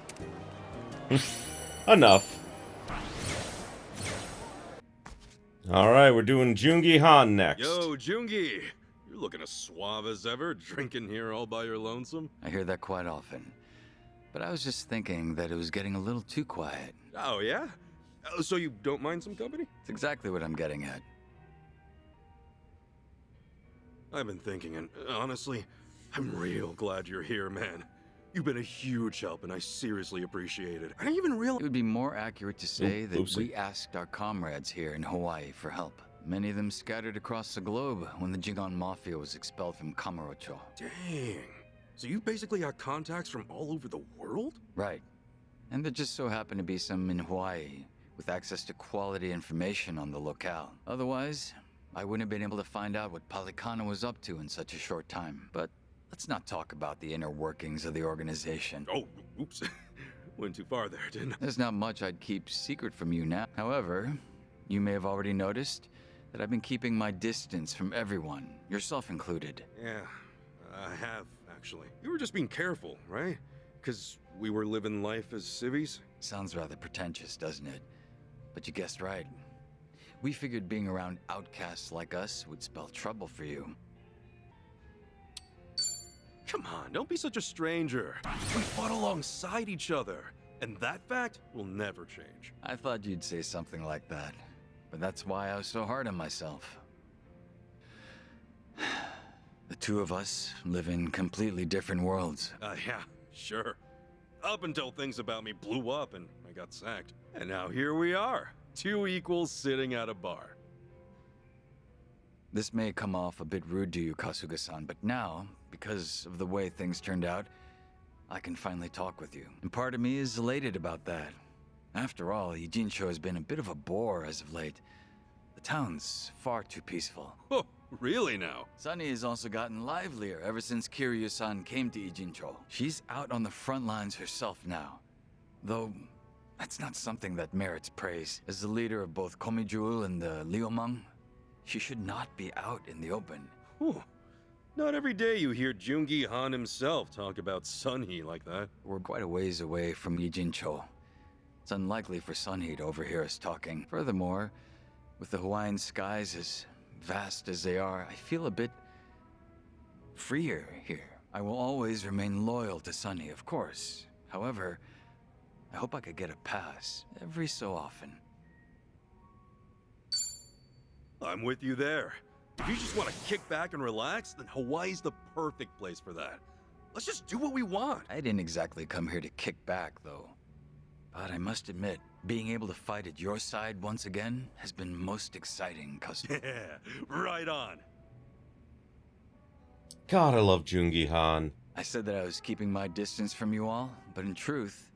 Enough. All right, we're doing Joon-gi Han next. Yo, Joon-gi. You're looking as suave as ever, drinking here all by your lonesome. I hear that quite often. But I was just thinking that it was getting a little too quiet. Oh, yeah? So you don't mind some company? It's exactly what I'm getting at. I've been thinking, and honestly, I'm real glad you're here, man. You've been a huge help, and I seriously appreciate it. I even realized it would be more accurate to say that oopsie. we asked our comrades here in Hawaii for help. Many of them scattered across the globe when the Jingon Mafia was expelled from Kamurocho. Dang. So you basically got contacts from all over the world? Right. And there just so happened to be some in Hawaii with access to quality information on the locale. Otherwise, I wouldn't have been able to find out what Palakana was up to in such a short time. But let's not talk about the inner workings of the organization. Oh, oops. Went too far there, didn't I? There's not much I'd keep secret from you now. However, you may have already noticed that I've been keeping my distance from everyone, yourself included. Yeah, I have, actually. You were just being careful, right? Because we were living life as civvies? Sounds rather pretentious, doesn't it? But you guessed right. We figured being around outcasts like us would spell trouble for you. Come on, don't be such a stranger. We fought alongside each other, and that fact will never change. I thought you'd say something like that, but that's why I was so hard on myself. The two of us live in completely different worlds. Yeah, sure. Up until things about me blew up and I got sacked. And now here we are, two equals sitting at a bar. This may come off a bit rude to you, Kasuga-san, but now, because of the way things turned out, I can finally talk with you. And part of me is elated about that. After all, Ijincho has been a bit of a bore as of late. The town's far too peaceful. Oh, really now? Sunny has also gotten livelier ever since Kiryu-san came to Ijincho. She's out on the front lines herself now. Though, that's not something that merits praise. As the leader of both Komijul and the Liomang, she should not be out in the open. Whew. Not every day you hear Joon-gi Han himself talk about Sunhee like that. We're quite a ways away from Ijincho. It's unlikely for Sunhee to overhear us talking. Furthermore, with the Hawaiian skies as vast as they are, I feel a bit freer here. I will always remain loyal to Sunny, of course. However, I hope I could get a pass every so often. I'm with you there. If you just want to kick back and relax, then Hawaii's the perfect place for that. Let's just do what we want. I didn't exactly come here to kick back, though. But I must admit, being able to fight at your side once again has been most exciting, cousin. Yeah, right on. God, I love Joon-gi Han. I said that I was keeping my distance from you all, but in truth,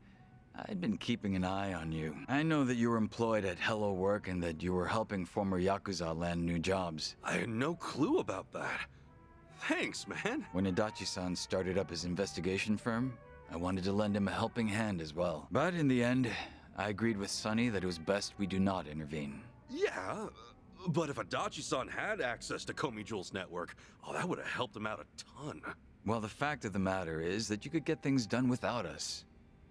I'd been keeping an eye on you. I know that you were employed at Hello Work and that you were helping former Yakuza land new jobs. I had no clue about that. Thanks, man. When Adachi-san started up his investigation firm, I wanted to lend him a helping hand as well. But in the end, I agreed with Sunny that it was best we do not intervene. Yeah, but if Adachi-san had access to Komijul's network, oh, that would have helped him out a ton. Well, the fact of the matter is that you could get things done without us.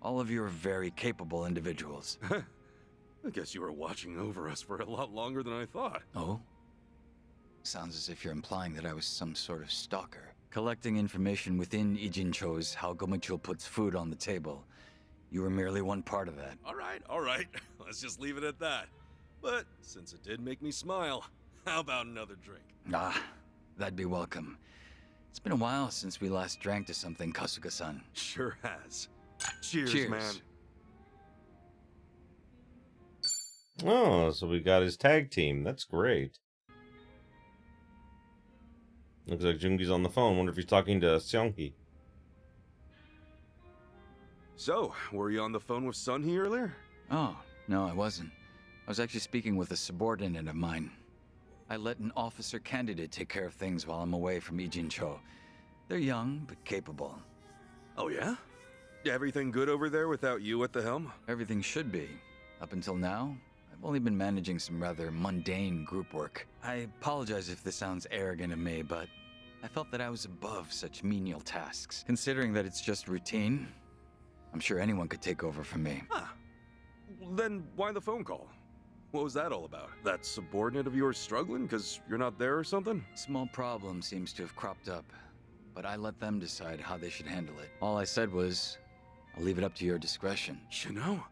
All of you are very capable individuals. I guess you were watching over us for a lot longer than I thought. Oh? Sounds as if you're implying that I was some sort of stalker. Collecting information within Ijincho's how Gomichul puts food on the table. You were merely one part of that. All right. Let's just leave it at that. But since it did make me smile, how about another drink? Ah, that'd be welcome. It's been a while since we last drank to something, Kasuga-san. Sure has. Cheers, Cheers, man. Oh, so we got his tag team. That's great. Looks like Joon-gi's on the phone. Wonder if he's talking to Seong-gi. So, were you on the phone with Sun-hee earlier? Oh, no, I wasn't. I was actually speaking with a subordinate of mine. I let an officer candidate take care of things while I'm away from Ijincho. They're young, but capable. Oh, yeah? Everything good over there without you at the helm? Everything should be. Up until now, I've only been managing some rather mundane group work. I apologize if this sounds arrogant of me, but I felt that I was above such menial tasks. Considering that it's just routine, I'm sure anyone could take over from me. Huh. Then why the phone call? What was that all about? That subordinate of yours struggling because you're not there or something? Small problem seems to have cropped up, but I let them decide how they should handle it. All I said was, I'll leave it up to your discretion. You know,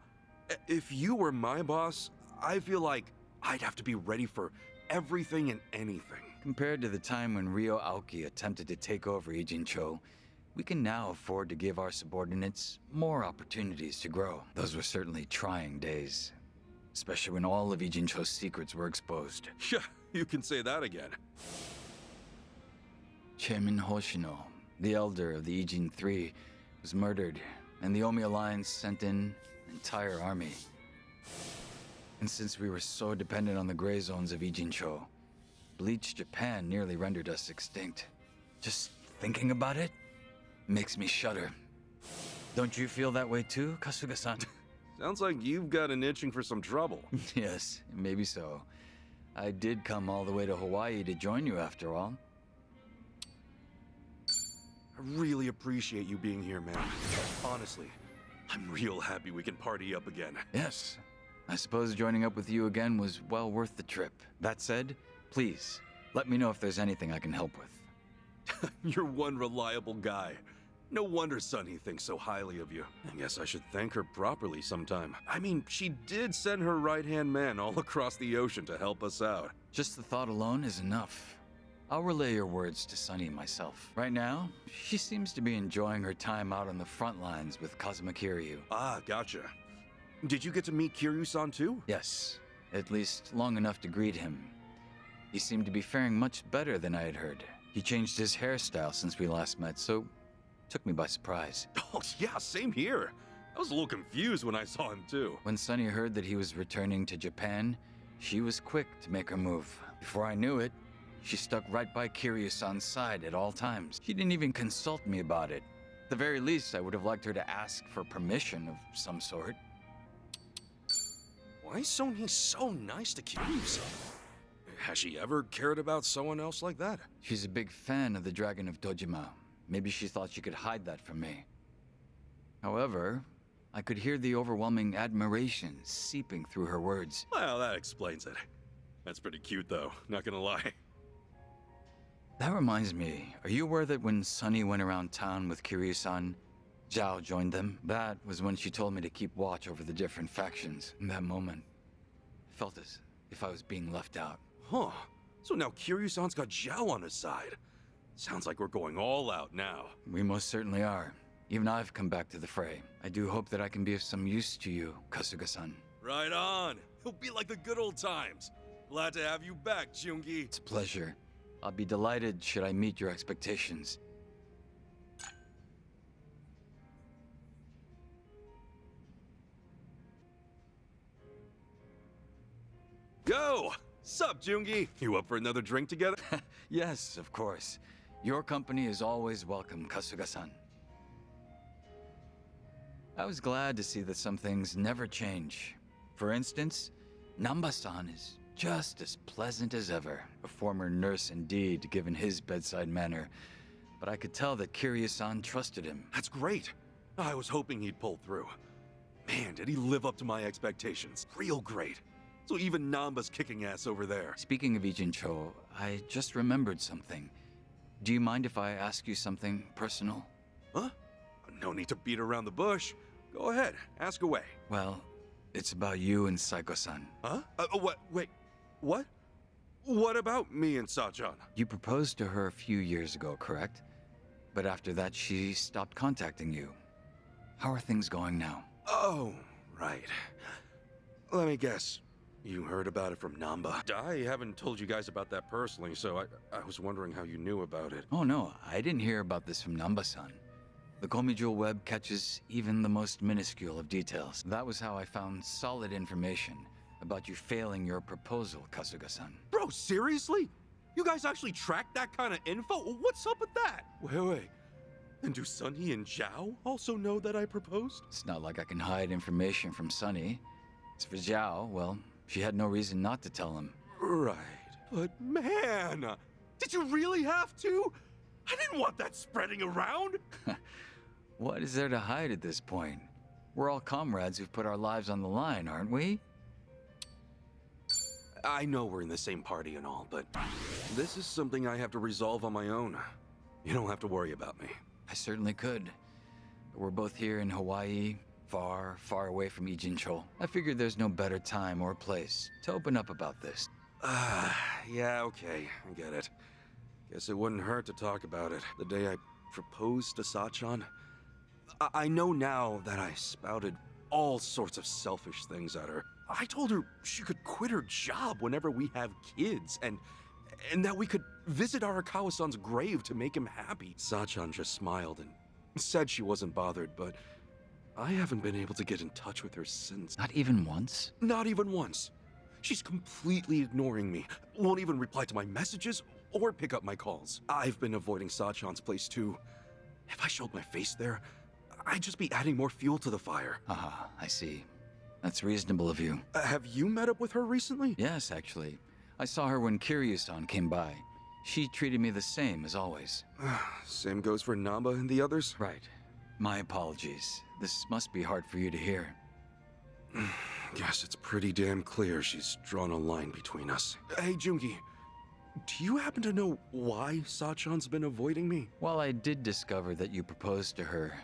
if you were my boss, I feel like I'd have to be ready for everything and anything. Compared to the time when Ryo Aoki attempted to take over Ijincho, we can now afford to give our subordinates more opportunities to grow. Those were certainly trying days, especially when all of Ijincho's secrets were exposed. Yeah, you can say that again. Chairman Hoshino, the elder of the Ijin III, was murdered, and the Omi Alliance sent in an entire army. And since we were so dependent on the gray zones of Ijincho, Bleach Japan nearly rendered us extinct. Just thinking about it makes me shudder. Don't you feel that way too, Kasuga-san? Sounds like you've got an itching for some trouble. Yes, maybe so. I did come all the way to Hawaii to join you after all. I really appreciate you being here, man. Honestly, I'm real happy we can party up again. Yes, I suppose joining up with you again was well worth the trip. That said, please, let me know if there's anything I can help with. You're one reliable guy. No wonder Sunny thinks so highly of you. I guess I should thank her properly sometime. I mean, she did send her right-hand man all across the ocean to help us out. Just the thought alone is enough. I'll relay your words to Sunny myself. Right now, she seems to be enjoying her time out on the front lines with Kazuma Kiryu. Ah, gotcha. Did you get to meet Kiryu-san too? Yes, at least long enough to greet him. He seemed to be faring much better than I had heard. He changed his hairstyle since we last met, so took me by surprise. Oh yeah, same here. I was a little confused when I saw him too. When Sunny heard that he was returning to Japan, she was quick to make her move. Before I knew it, she stuck right by Kiryu-san's side at all times. She didn't even consult me about it. At the very least, I would have liked her to ask for permission of some sort. Why is Sonny so nice to Kiryu-san? Has she ever cared about someone else like that? She's a big fan of the Dragon of Dojima. Maybe she thought she could hide that from me. However, I could hear the overwhelming admiration seeping through her words. Well, that explains it. That's pretty cute though, not gonna lie. That reminds me, are you aware that when Sunny went around town with Kiryu-san, Zhao joined them? That was when she told me to keep watch over the different factions. In that moment, I felt as if I was being left out. Huh. So now Kiryu-san's got Zhao on his side. Sounds like we're going all out now. We most certainly are. Even I've come back to the fray. I do hope that I can be of some use to you, Kasuga-san. Right on. It'll be like the good old times. Glad to have you back, Joon-gi. It's a pleasure. I'll be delighted should I meet your expectations. Go! Sup, Joon-gi? You up for another drink together? Yes, of course. Your company is always welcome, Kasuga-san. I was glad to see that some things never change. For instance, Namba-san is just as pleasant as ever. A former nurse indeed, given his bedside manner. But I could tell that Kiryu-san trusted him. That's great. I was hoping he'd pull through. Man, did he live up to my expectations. Real great. So even Namba's kicking ass over there. Speaking of Ijincho, I just remembered something. Do you mind if I ask you something personal? Huh? No need to beat around the bush. Go ahead, ask away. Well, it's about you and Saiko-san. Huh? What? Wait, what? What about me and Sachan? You proposed to her a few years ago, correct? But after that, she stopped contacting you. How are things going now? Oh, right. Let me guess. You heard about it from Namba. I haven't told you guys about that personally, so I was wondering how you knew about it. Oh no, I didn't hear about this from Namba-san. The Komijul web catches even the most minuscule of details. That was how I found solid information about you failing your proposal, Kasuga-san. Bro, seriously? You guys actually track that kind of info? What's up with that? Wait. And do Sunny and Zhao also know that I proposed? It's not like I can hide information from Sunny. As for Zhao, well, she had no reason not to tell him. Right. But man, did you really have to? I didn't want that spreading around. What is there to hide at this point? We're all comrades who've put our lives on the line, aren't we? I know we're in the same party and all, but this is something I have to resolve on my own. You don't have to worry about me. I certainly could. But we're both here in Hawaii, far, far away from Ijincho. I figured there's no better time or place to open up about this. Yeah, okay, I get it. Guess it wouldn't hurt to talk about it. The day I proposed to Sachan, I know now that I spouted all sorts of selfish things at her. I told her she could quit her job whenever we have kids, and that we could visit Arakawa-san's grave to make him happy. Sachan just smiled and said she wasn't bothered, but I haven't been able to get in touch with her since. Not even once? Not even once. She's completely ignoring me, won't even reply to my messages or pick up my calls. I've been avoiding Sachan's place too. If I showed my face there, I'd just be adding more fuel to the fire. Ah, I see. That's reasonable of you. Have you met up with her recently? Yes, actually. I saw her when Kiryu-san came by. She treated me the same as always. Same goes for Namba and the others? Right. My apologies. This must be hard for you to hear. Guess it's pretty damn clear she's drawn a line between us. Hey, Joon-gi, do you happen to know why Sachan's been avoiding me? While I did discover that you proposed to her,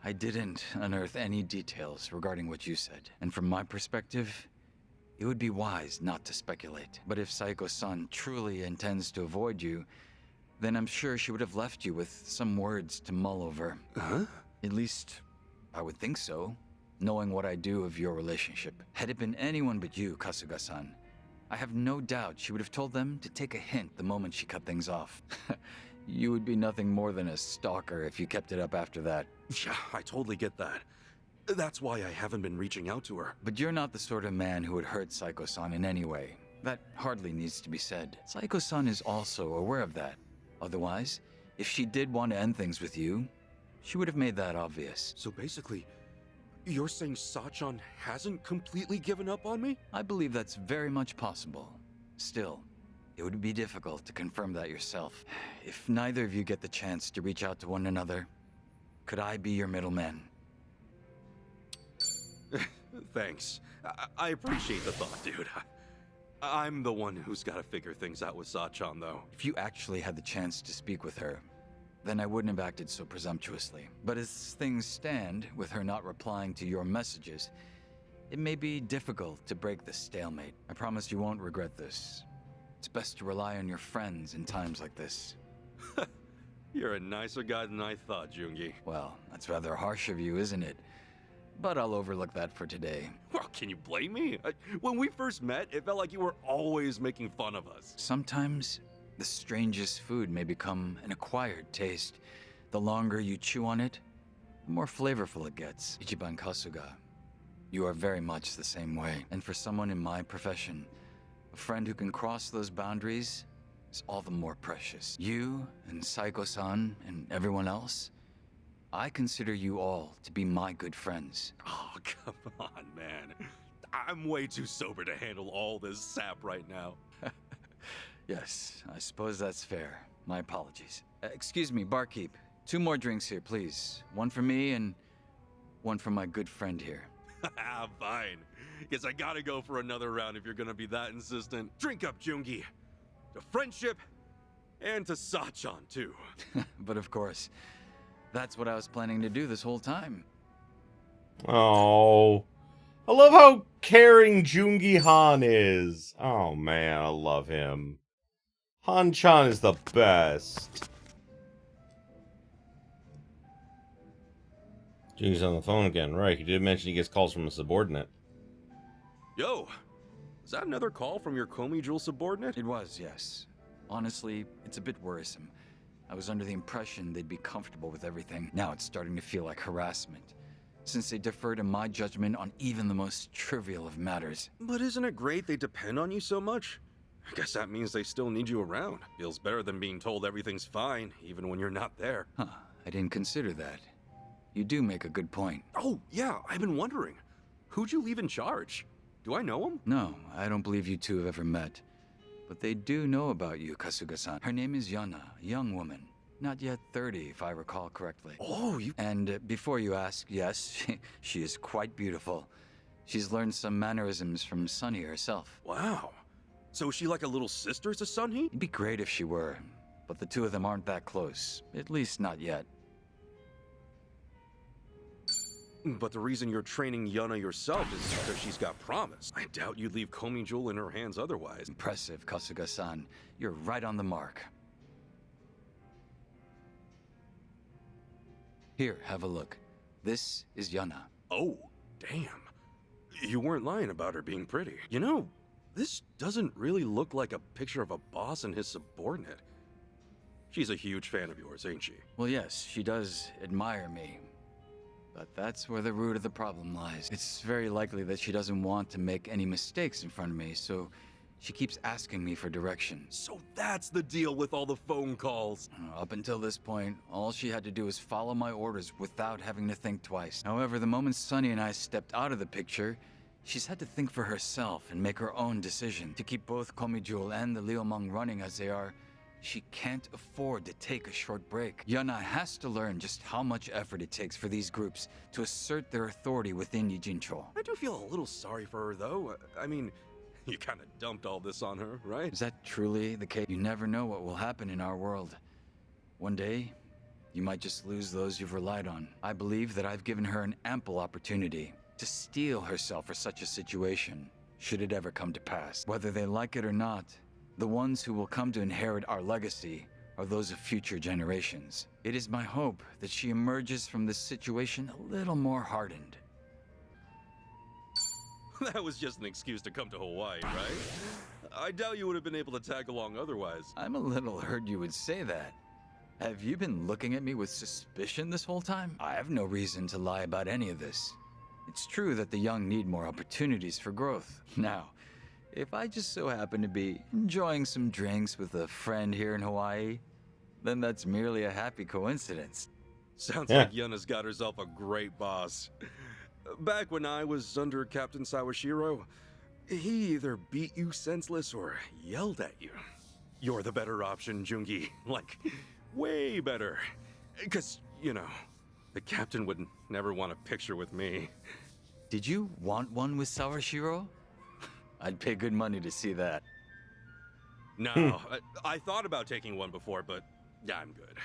I didn't unearth any details regarding what you said. And from my perspective, it would be wise not to speculate. But if Saiko-san truly intends to avoid you, then I'm sure she would have left you with some words to mull over. Huh? At least, I would think so, knowing what I do of your relationship. Had it been anyone but you, Kasuga-san, I have no doubt she would have told them to take a hint the moment she cut things off. You would be nothing more than a stalker if you kept it up after that. Yeah, I totally get that. That's why I haven't been reaching out to her. But you're not the sort of man who would hurt Saiko-san in any way. That hardly needs to be said. Saiko-san is also aware of that. Otherwise, if she did want to end things with you, she would have made that obvious. So basically, you're saying Sachan hasn't completely given up on me? I believe that's very much possible. Still, it would be difficult to confirm that yourself. If neither of you get the chance to reach out to one another, could I be your middleman? Thanks. I appreciate the thought, dude. I'm the one who's got to figure things out with Sachan, though. If you actually had the chance to speak with her, then I wouldn't have acted so presumptuously. But as things stand, with her not replying to your messages, it may be difficult to break the stalemate. I promise you won't regret this. It's best to rely on your friends in times like this. You're a nicer guy than I thought, Joon-gi. Well, that's rather harsh of you, isn't it? But I'll overlook that for today. Well, can you blame me? When we first met, it felt like you were always making fun of us. Sometimes, the strangest food may become an acquired taste. The longer you chew on it, the more flavorful it gets. Ichiban Kasuga, you are very much the same way. And for someone in my profession, a friend who can cross those boundaries is all the more precious. You and Saiko-san and everyone else, I consider you all to be my good friends. Oh, come on, man. I'm way too sober to handle all this sap right now. Yes, I suppose that's fair. My apologies. Excuse me, barkeep. 2 more drinks here, please. One for me and one for my good friend here. Fine. Guess I gotta go for another round if you're gonna be that insistent. Drink up, Joon-gi. To friendship, and to Sachan, too. But of course, that's what I was planning to do this whole time. Oh. I love how caring Joon-gi Han is. Oh man, I love him. Han-chan is the best. Joon-gi's on the phone again. Right, he did mention he gets calls from a subordinate. Yo, is that another call from your Komi Jewel subordinate? It was, yes. Honestly, it's a bit worrisome. I was under the impression they'd be comfortable with everything. Now it's starting to feel like harassment, since they defer to my judgment on even the most trivial of matters. But isn't it great they depend on you so much? I guess that means they still need you around. Feels better than being told everything's fine, even when you're not there. Huh, I didn't consider that. You do make a good point. Oh, yeah, I've been wondering. Who'd you leave in charge? Do I know him? No, I don't believe you two have ever met. But they do know about you, Kasuga-san. Her name is Yana, a young woman. Not yet 30, if I recall correctly. Oh, you... And before you ask, yes, she is quite beautiful. She's learned some mannerisms from Sunny herself. Wow. So is she like a little sister to Sunny? It'd be great if she were, but the two of them aren't that close. At least not yet. But the reason you're training Yana yourself is because she's got promise. I doubt you'd leave Komi Jewel in her hands otherwise. Impressive, Kasuga-san. You're right on the mark. Here, have a look. This is Yana. Oh, damn. You weren't lying about her being pretty. You know, this doesn't really look like a picture of a boss and his subordinate. She's a huge fan of yours, ain't she? Well, yes, she does admire me. But that's where the root of the problem lies. It's very likely that she doesn't want to make any mistakes in front of me, so she keeps asking me for direction. So that's the deal with all the phone calls. Up until this point, all she had to do was follow my orders without having to think twice. However, the moment Sunny and I stepped out of the picture, she's had to think for herself and make her own decision. To keep both Komi Jewel and the Liumang running as they are, she can't afford to take a short break. Yana has to learn just how much effort it takes for these groups to assert their authority within Yijincho. I do feel a little sorry for her, though. I mean, you kind of dumped all this on her, right? Is that truly the case? You never know what will happen in our world. One day, you might just lose those you've relied on. I believe that I've given her an ample opportunity to steel herself for such a situation, should it ever come to pass. Whether they like it or not, the ones who will come to inherit our legacy are those of future generations. It is my hope that she emerges from this situation a little more hardened. That was just an excuse to come to Hawaii, right? I doubt you would have been able to tag along otherwise. I'm a little hurt you would say that. Have you been looking at me with suspicion this whole time? I have no reason to lie about any of this. It's true that the young need more opportunities for growth. Now, if I just so happen to be enjoying some drinks with a friend here in Hawaii, then that's merely a happy coincidence. Sounds like Yana's got herself a great boss. Back when I was under Captain Sawashiro, he either beat you senseless or yelled at you. You're the better option, Joon-gi. Like, way better. Because, you know, the captain would never want a picture with me. Did you want one with Sawashiro? I'd pay good money to see that. No, I thought about taking one before, but I'm good.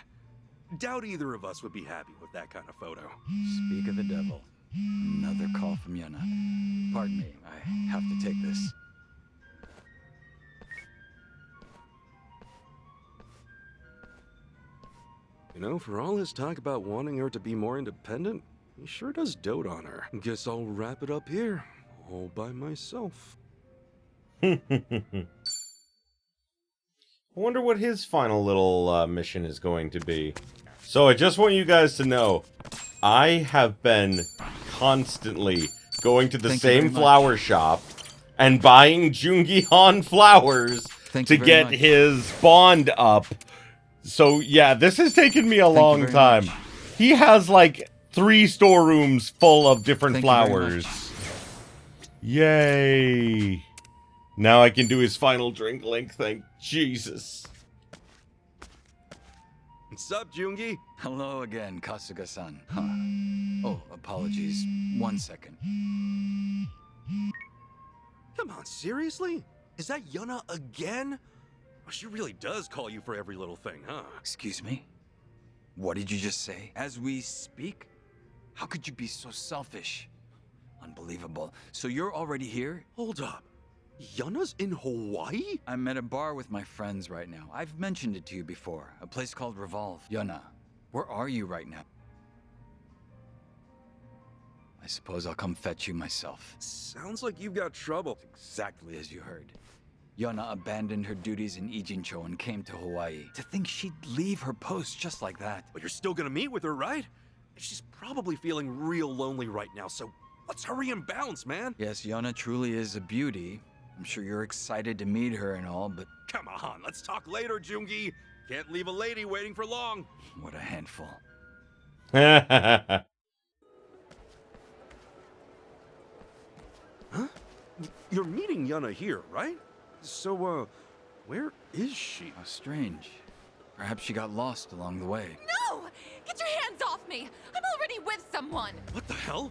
Doubt either of us would be happy with that kind of photo. Speak of the devil. Another call from Yana. Pardon me, I have to take this. You know, for all his talk about wanting her to be more independent, he sure does dote on her. Guess I'll wrap it up here, all by myself. I wonder what his final little mission is going to be. So I just want you guys to know, I have been constantly going to the same flower shop and buying Joon-gi Han flowers to get his bond up. So yeah, this has taken me a long time. He has like 3 storerooms full of different flowers. Yay! Now I can do his final drink link, thank Jesus. What's up, Joon-gi? Hello again, Kasuga-san. Huh. Oh, apologies. 1 second. Come on, seriously? Is that Yana again? Oh, she really does call you for every little thing, huh? Excuse me? What did you just say? As we speak? How could you be so selfish? Unbelievable. So you're already here? Hold up. Yuna's in Hawaii? I'm at a bar with my friends right now. I've mentioned it to you before. A place called Revolve. Yuna, where are you right now? I suppose I'll come fetch you myself. Sounds like you've got trouble. Exactly as you heard. Yuna abandoned her duties in Ijincho and came to Hawaii. To think she'd leave her post just like that. But you're still gonna meet with her, right? She's probably feeling real lonely right now, so let's hurry and bounce, man. Yes, Yuna truly is a beauty. I'm sure you're excited to meet her and all, but... Come on, let's talk later, Joon-gi. Can't leave a lady waiting for long. What a handful. Huh? You're meeting Yuna here, right? So, where is she? How strange. Perhaps she got lost along the way. No! Get your hands off me! I'm already with someone! What the hell?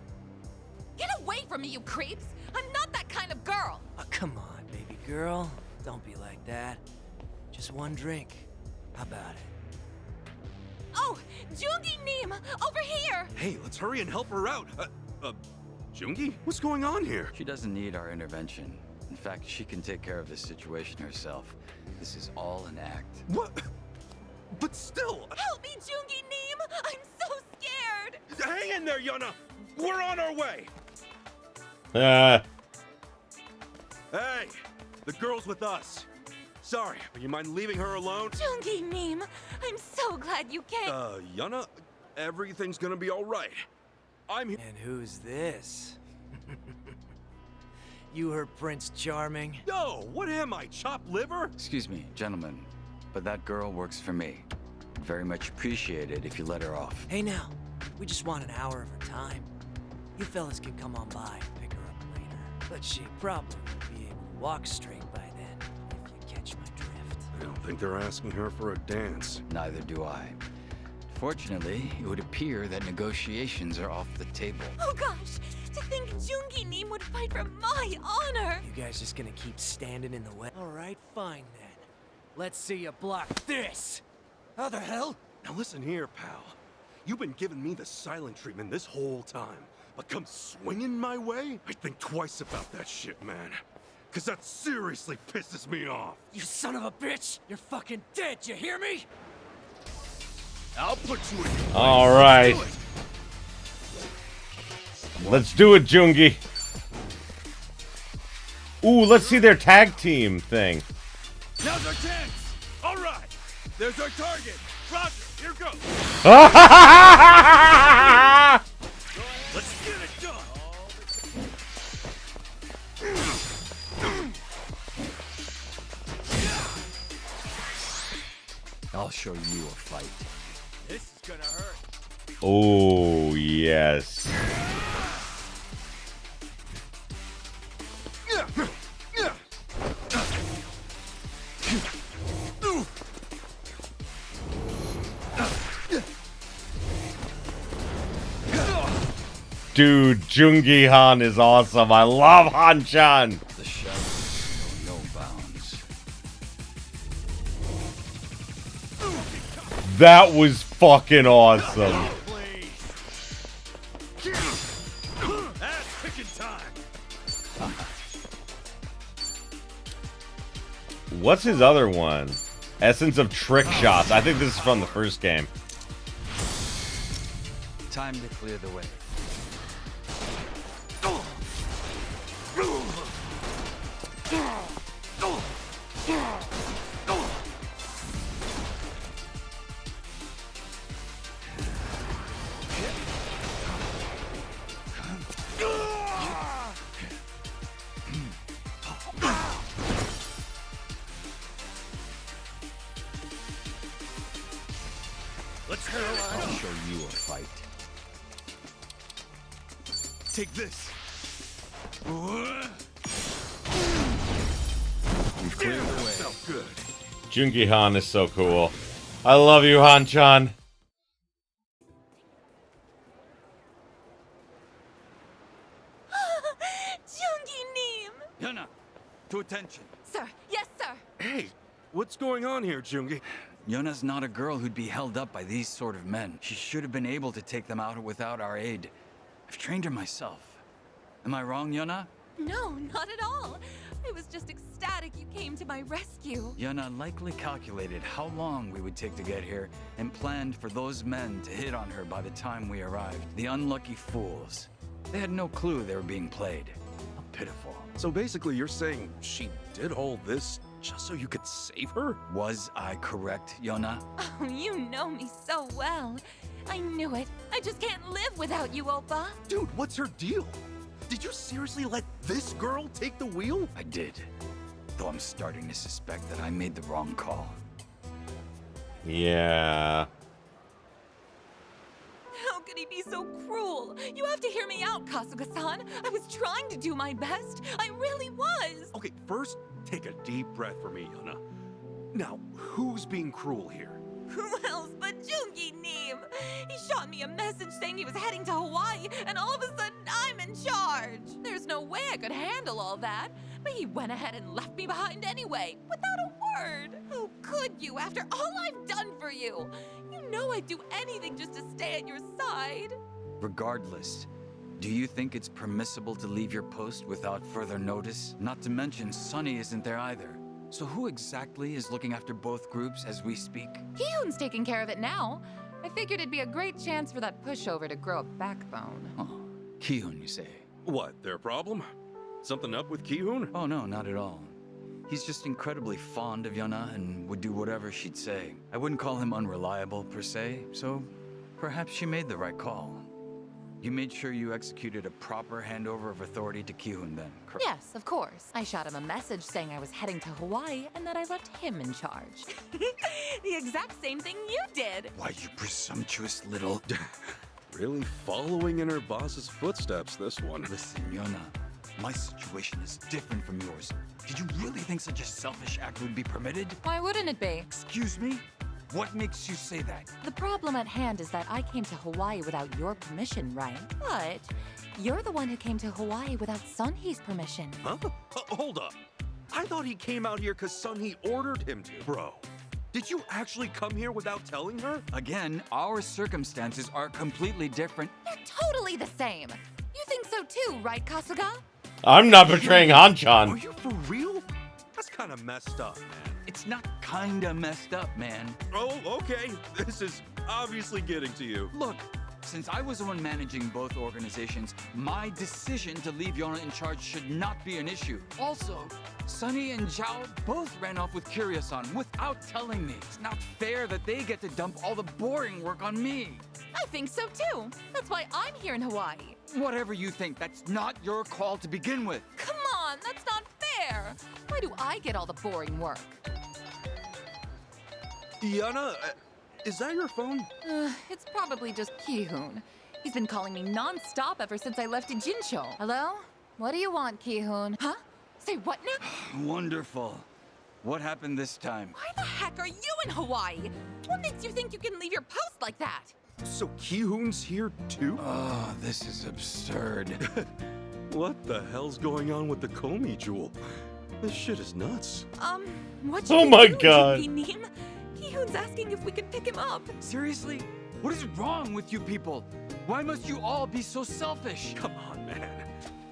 Get away from me, you creeps! I'm not that kind of girl! Oh, come on, baby girl. Don't be like that. Just one drink. How about it? Oh! Joon-gi Neem! Over here! Hey, let's hurry and help her out. Joon-gi? What's going on here? She doesn't need our intervention. In fact, she can take care of this situation herself. This is all an act. What? But still... Help me, Joon-gi Neem! I'm so scared! Hang in there, Yuna! We're on our way! Hey! The girl's with us. Sorry, but you mind leaving her alone? Joon-gi Neem! I'm so glad you came! Yuna, everything's gonna be alright. I'm here. And who's this? You her Prince Charming? Yo, what am I, chopped liver? Excuse me, gentlemen, but that girl works for me. I'd very much appreciate it if you let her off. Hey now, we just want an hour of her time. You fellas can come on by and pick her up later. But she probably won't be able to walk straight by then, if you catch my drift. I don't think they're asking her for a dance. Neither do I. Fortunately, it would appear that negotiations are off the table. Oh gosh! To think Joon-gi Neem would fight for my honor! You guys just gonna keep standing in the way? Alright, fine then. Let's see you block this! How the hell? Now listen here, pal. You've been giving me the silent treatment this whole time. But come swinging my way? I think twice about that shit, man. Cause that seriously pisses me off. You son of a bitch! You're fucking dead, you hear me? I'll put you in your place. All right. Let's do it, Joon-gi. Ooh, let's see their tag team thing. Now's our chance. All right. There's our target. Roger, here goes. Let's get it done. I'll show you a fight. This is gonna hurt. Oh, yes. Dude, Joon-gi Han is awesome. I love Han-chan. The shadows know no bounds. That was fucking awesome. That's picking time. What's his other one? Essence of Trick Shots. I think this is from the first game. Time to clear the way. I'll show you a fight. Take this. We've cleared the way. Felt good. Joon-gi Han is so cool. I love you, Han-chan. Joon-gi Neem! Yuna, to attention. Sir, yes, sir. Hey, what's going on here, Joon-gi? Yuna's not a girl who'd be held up by these sort of men. She should have been able to take them out without our aid. I've trained her myself. Am I wrong, Yuna? No, not at all. I was just ecstatic you came to my rescue. Yuna likely calculated how long we would take to get here and planned for those men to hit on her by the time we arrived. The unlucky fools. They had no clue they were being played. How pitiful. So basically you're saying she did all this just so you could save her? Was I correct, Yuna? Oh, you know me so well. I knew it. I just can't live without you, Oppa. Dude, what's her deal? Did you seriously let this girl take the wheel? I did. Though I'm starting to suspect that I made the wrong call. Yeah. How could he be so cruel? You have to hear me out, Kasuga-san. I was trying to do my best. I really was. Okay, first, take a deep breath for me, Yuna. Now, who's being cruel here? Who else but Joon-gi Neem? He shot me a message saying he was heading to Hawaii, and all of a sudden I'm in charge. There's no way I could handle all that, but he went ahead and left me behind anyway, without a word. How could you, after all I've done for you? You know I'd do anything just to stay at your side. Regardless, do you think it's permissible to leave your post without further notice? Not to mention, Sunny isn't there either. So who exactly is looking after both groups as we speak? Ki-hoon's taking care of it now. I figured it'd be a great chance for that pushover to grow a backbone. Oh, Ki-hoon, you say? What, their problem? Something up with Ki-hoon? Oh, no, not at all. He's just incredibly fond of Yuna and would do whatever she'd say. I wouldn't call him unreliable, per se, so perhaps she made the right call. You made sure you executed a proper handover of authority to Ki-hoon then, correct? Yes, of course. I shot him a message saying I was heading to Hawaii and that I left him in charge. The exact same thing you did. Why, you presumptuous little... Really following in her boss's footsteps, this one. Listen, Yuna, my situation is different from yours. Did you really think such a selfish act would be permitted? Why wouldn't it be? Excuse me? What makes you say that? The problem at hand is that I came to Hawaii without your permission, right? But you're the one who came to Hawaii without Sunhee's permission. Huh? Hold up. I thought he came out here because Sunhee ordered him to. Bro, did you actually come here without telling her? Again, our circumstances are completely different. They're totally the same. You think so too, right, Kasuga? I'm not betraying Han-chan. Are you for real? That's kind of messed up, man. It's not kinda messed up, man. Oh, okay. This is obviously getting to you. Look, since I was the one managing both organizations, my decision to leave Yona in charge should not be an issue. Also, Sunny and Zhao both ran off with Kiryu-san without telling me. It's not fair that they get to dump all the boring work on me. I think so too. That's why I'm here in Hawaii. Whatever you think, that's not your call to begin with. Come on, that's not fair. Why do I get all the boring work? Yana, is that your phone? It's probably just Ki-hoon. He's been calling me non-stop ever since I left Jinsho. Hello? What do you want, Ki-hoon? Huh? Say what now? Wonderful. What happened this time? Why the heck are you in Hawaii? What makes you think you can leave your post like that? So Ki-hoon's here too? Oh, this is absurd. What the hell's going on with the Komi jewel? This shit is nuts. What Oh my God. Neem? Ki-hoon's asking if we could pick him up. Seriously? What is wrong with you people? Why must you all be so selfish? Come on, man.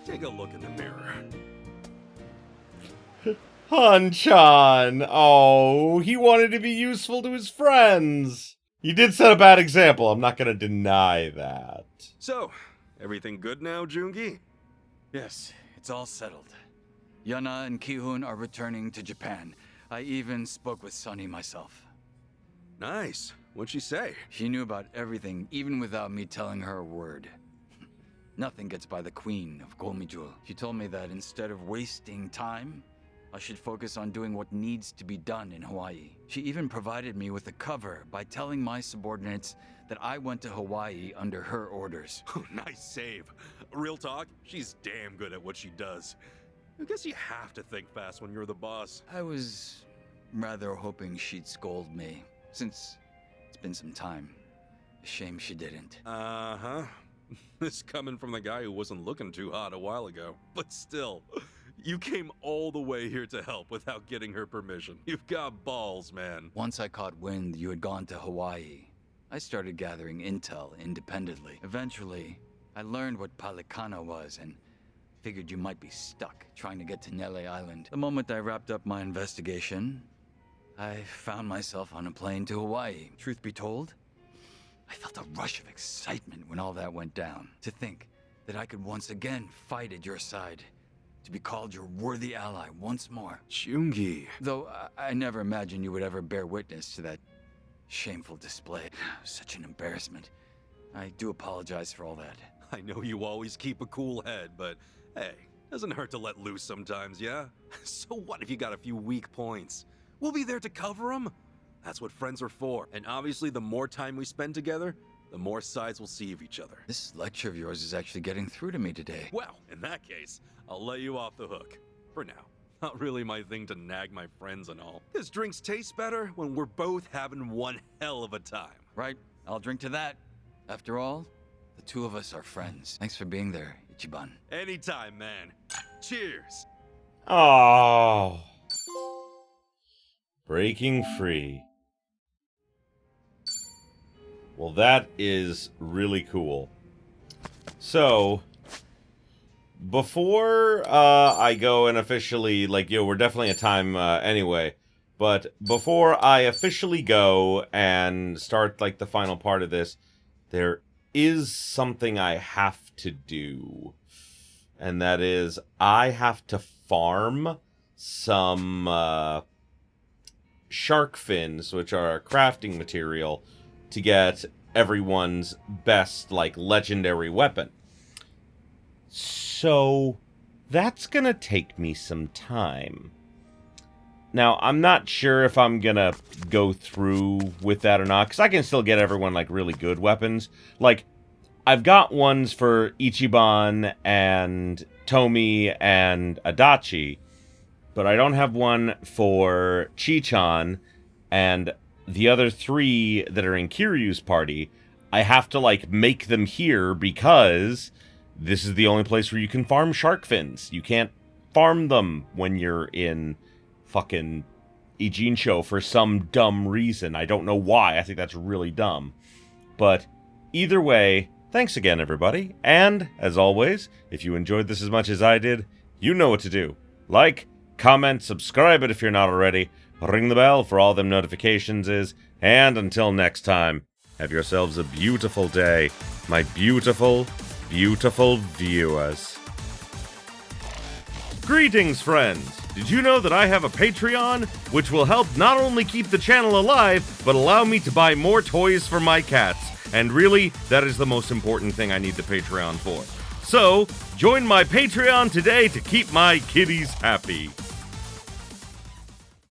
Take a look in the mirror. Han-chan. Oh, he wanted to be useful to his friends. He did set a bad example. I'm not going to deny that. So, everything good now, Joon-gi? Yes, it's all settled. Yana and Ki-hoon are returning to Japan. I even spoke with Sunny myself. Nice. What'd she say? She knew about everything, even without me telling her a word. Nothing gets by the queen of Gomijo. She told me that instead of wasting time, I should focus on doing what needs to be done in Hawaii. She even provided me with a cover by telling my subordinates that I went to Hawaii under her orders. Nice save. Real talk, she's damn good at what she does. I guess you have to think fast when you're the boss. I was rather hoping she'd scold me, since it's been some time. A shame she didn't. Uh-huh. This coming from the guy who wasn't looking too hot a while ago. But still, you came all the way here to help without getting her permission. You've got balls, man. Once I caught wind you had gone to Hawaii, I started gathering intel independently. Eventually, I learned what Palakana was and figured you might be stuck trying to get to Nele Island. The moment I wrapped up my investigation, I found myself on a plane to Hawaii. Truth be told, I felt a rush of excitement when all that went down. To think that I could once again fight at your side, to be called your worthy ally once more. Joon-gi. Though I never imagined you would ever bear witness to that shameful display. Such an embarrassment. I do apologize for all that. I know you always keep a cool head, but hey, doesn't hurt to let loose sometimes, yeah? So what if you got a few weak points? We'll be there to cover them. That's what friends are for. And obviously, the more time we spend together, the more sides we'll see of each other. This lecture of yours is actually getting through to me today. Well, in that case, I'll let you off the hook. For now. Not really my thing to nag my friends and all. Because drinks taste better when we're both having one hell of a time. Right, I'll drink to that. After all, the two of us are friends. Thanks for being there, Ichiban. Anytime, man. Cheers. Oh. Breaking free. Well, that is really cool. So, before I go and officially, like, we're definitely at time anyway, but before I officially go and start, like, the final part of this, there is something I have to do. And that is, I have to farm some shark fins, which are a crafting material, to get everyone's best, like, legendary weapon. So, that's gonna take me some time. Now, I'm not sure if I'm gonna go through with that or not, because I can still get everyone, like, really good weapons. Like, I've got ones for Ichiban and Tomi and Adachi, but I don't have one for Chi-chan, and the other three that are in Kiryu's party, I have to, like, make them here because this is the only place where you can farm shark fins. You can't farm them when you're in fucking Ijincho for some dumb reason. I don't know why. I think that's really dumb. But either way, thanks again, everybody. And, as always, if you enjoyed this as much as I did, you know what to do. Like, comment, subscribe it if you're not already, ring the bell for all them notifications and until next time, have yourselves a beautiful day, my beautiful, beautiful viewers. Greetings, friends! Did you know that I have a Patreon, which will help not only keep the channel alive, but allow me to buy more toys for my cats? And really, that is the most important thing I need the Patreon for. So, join my Patreon today to keep my kitties happy.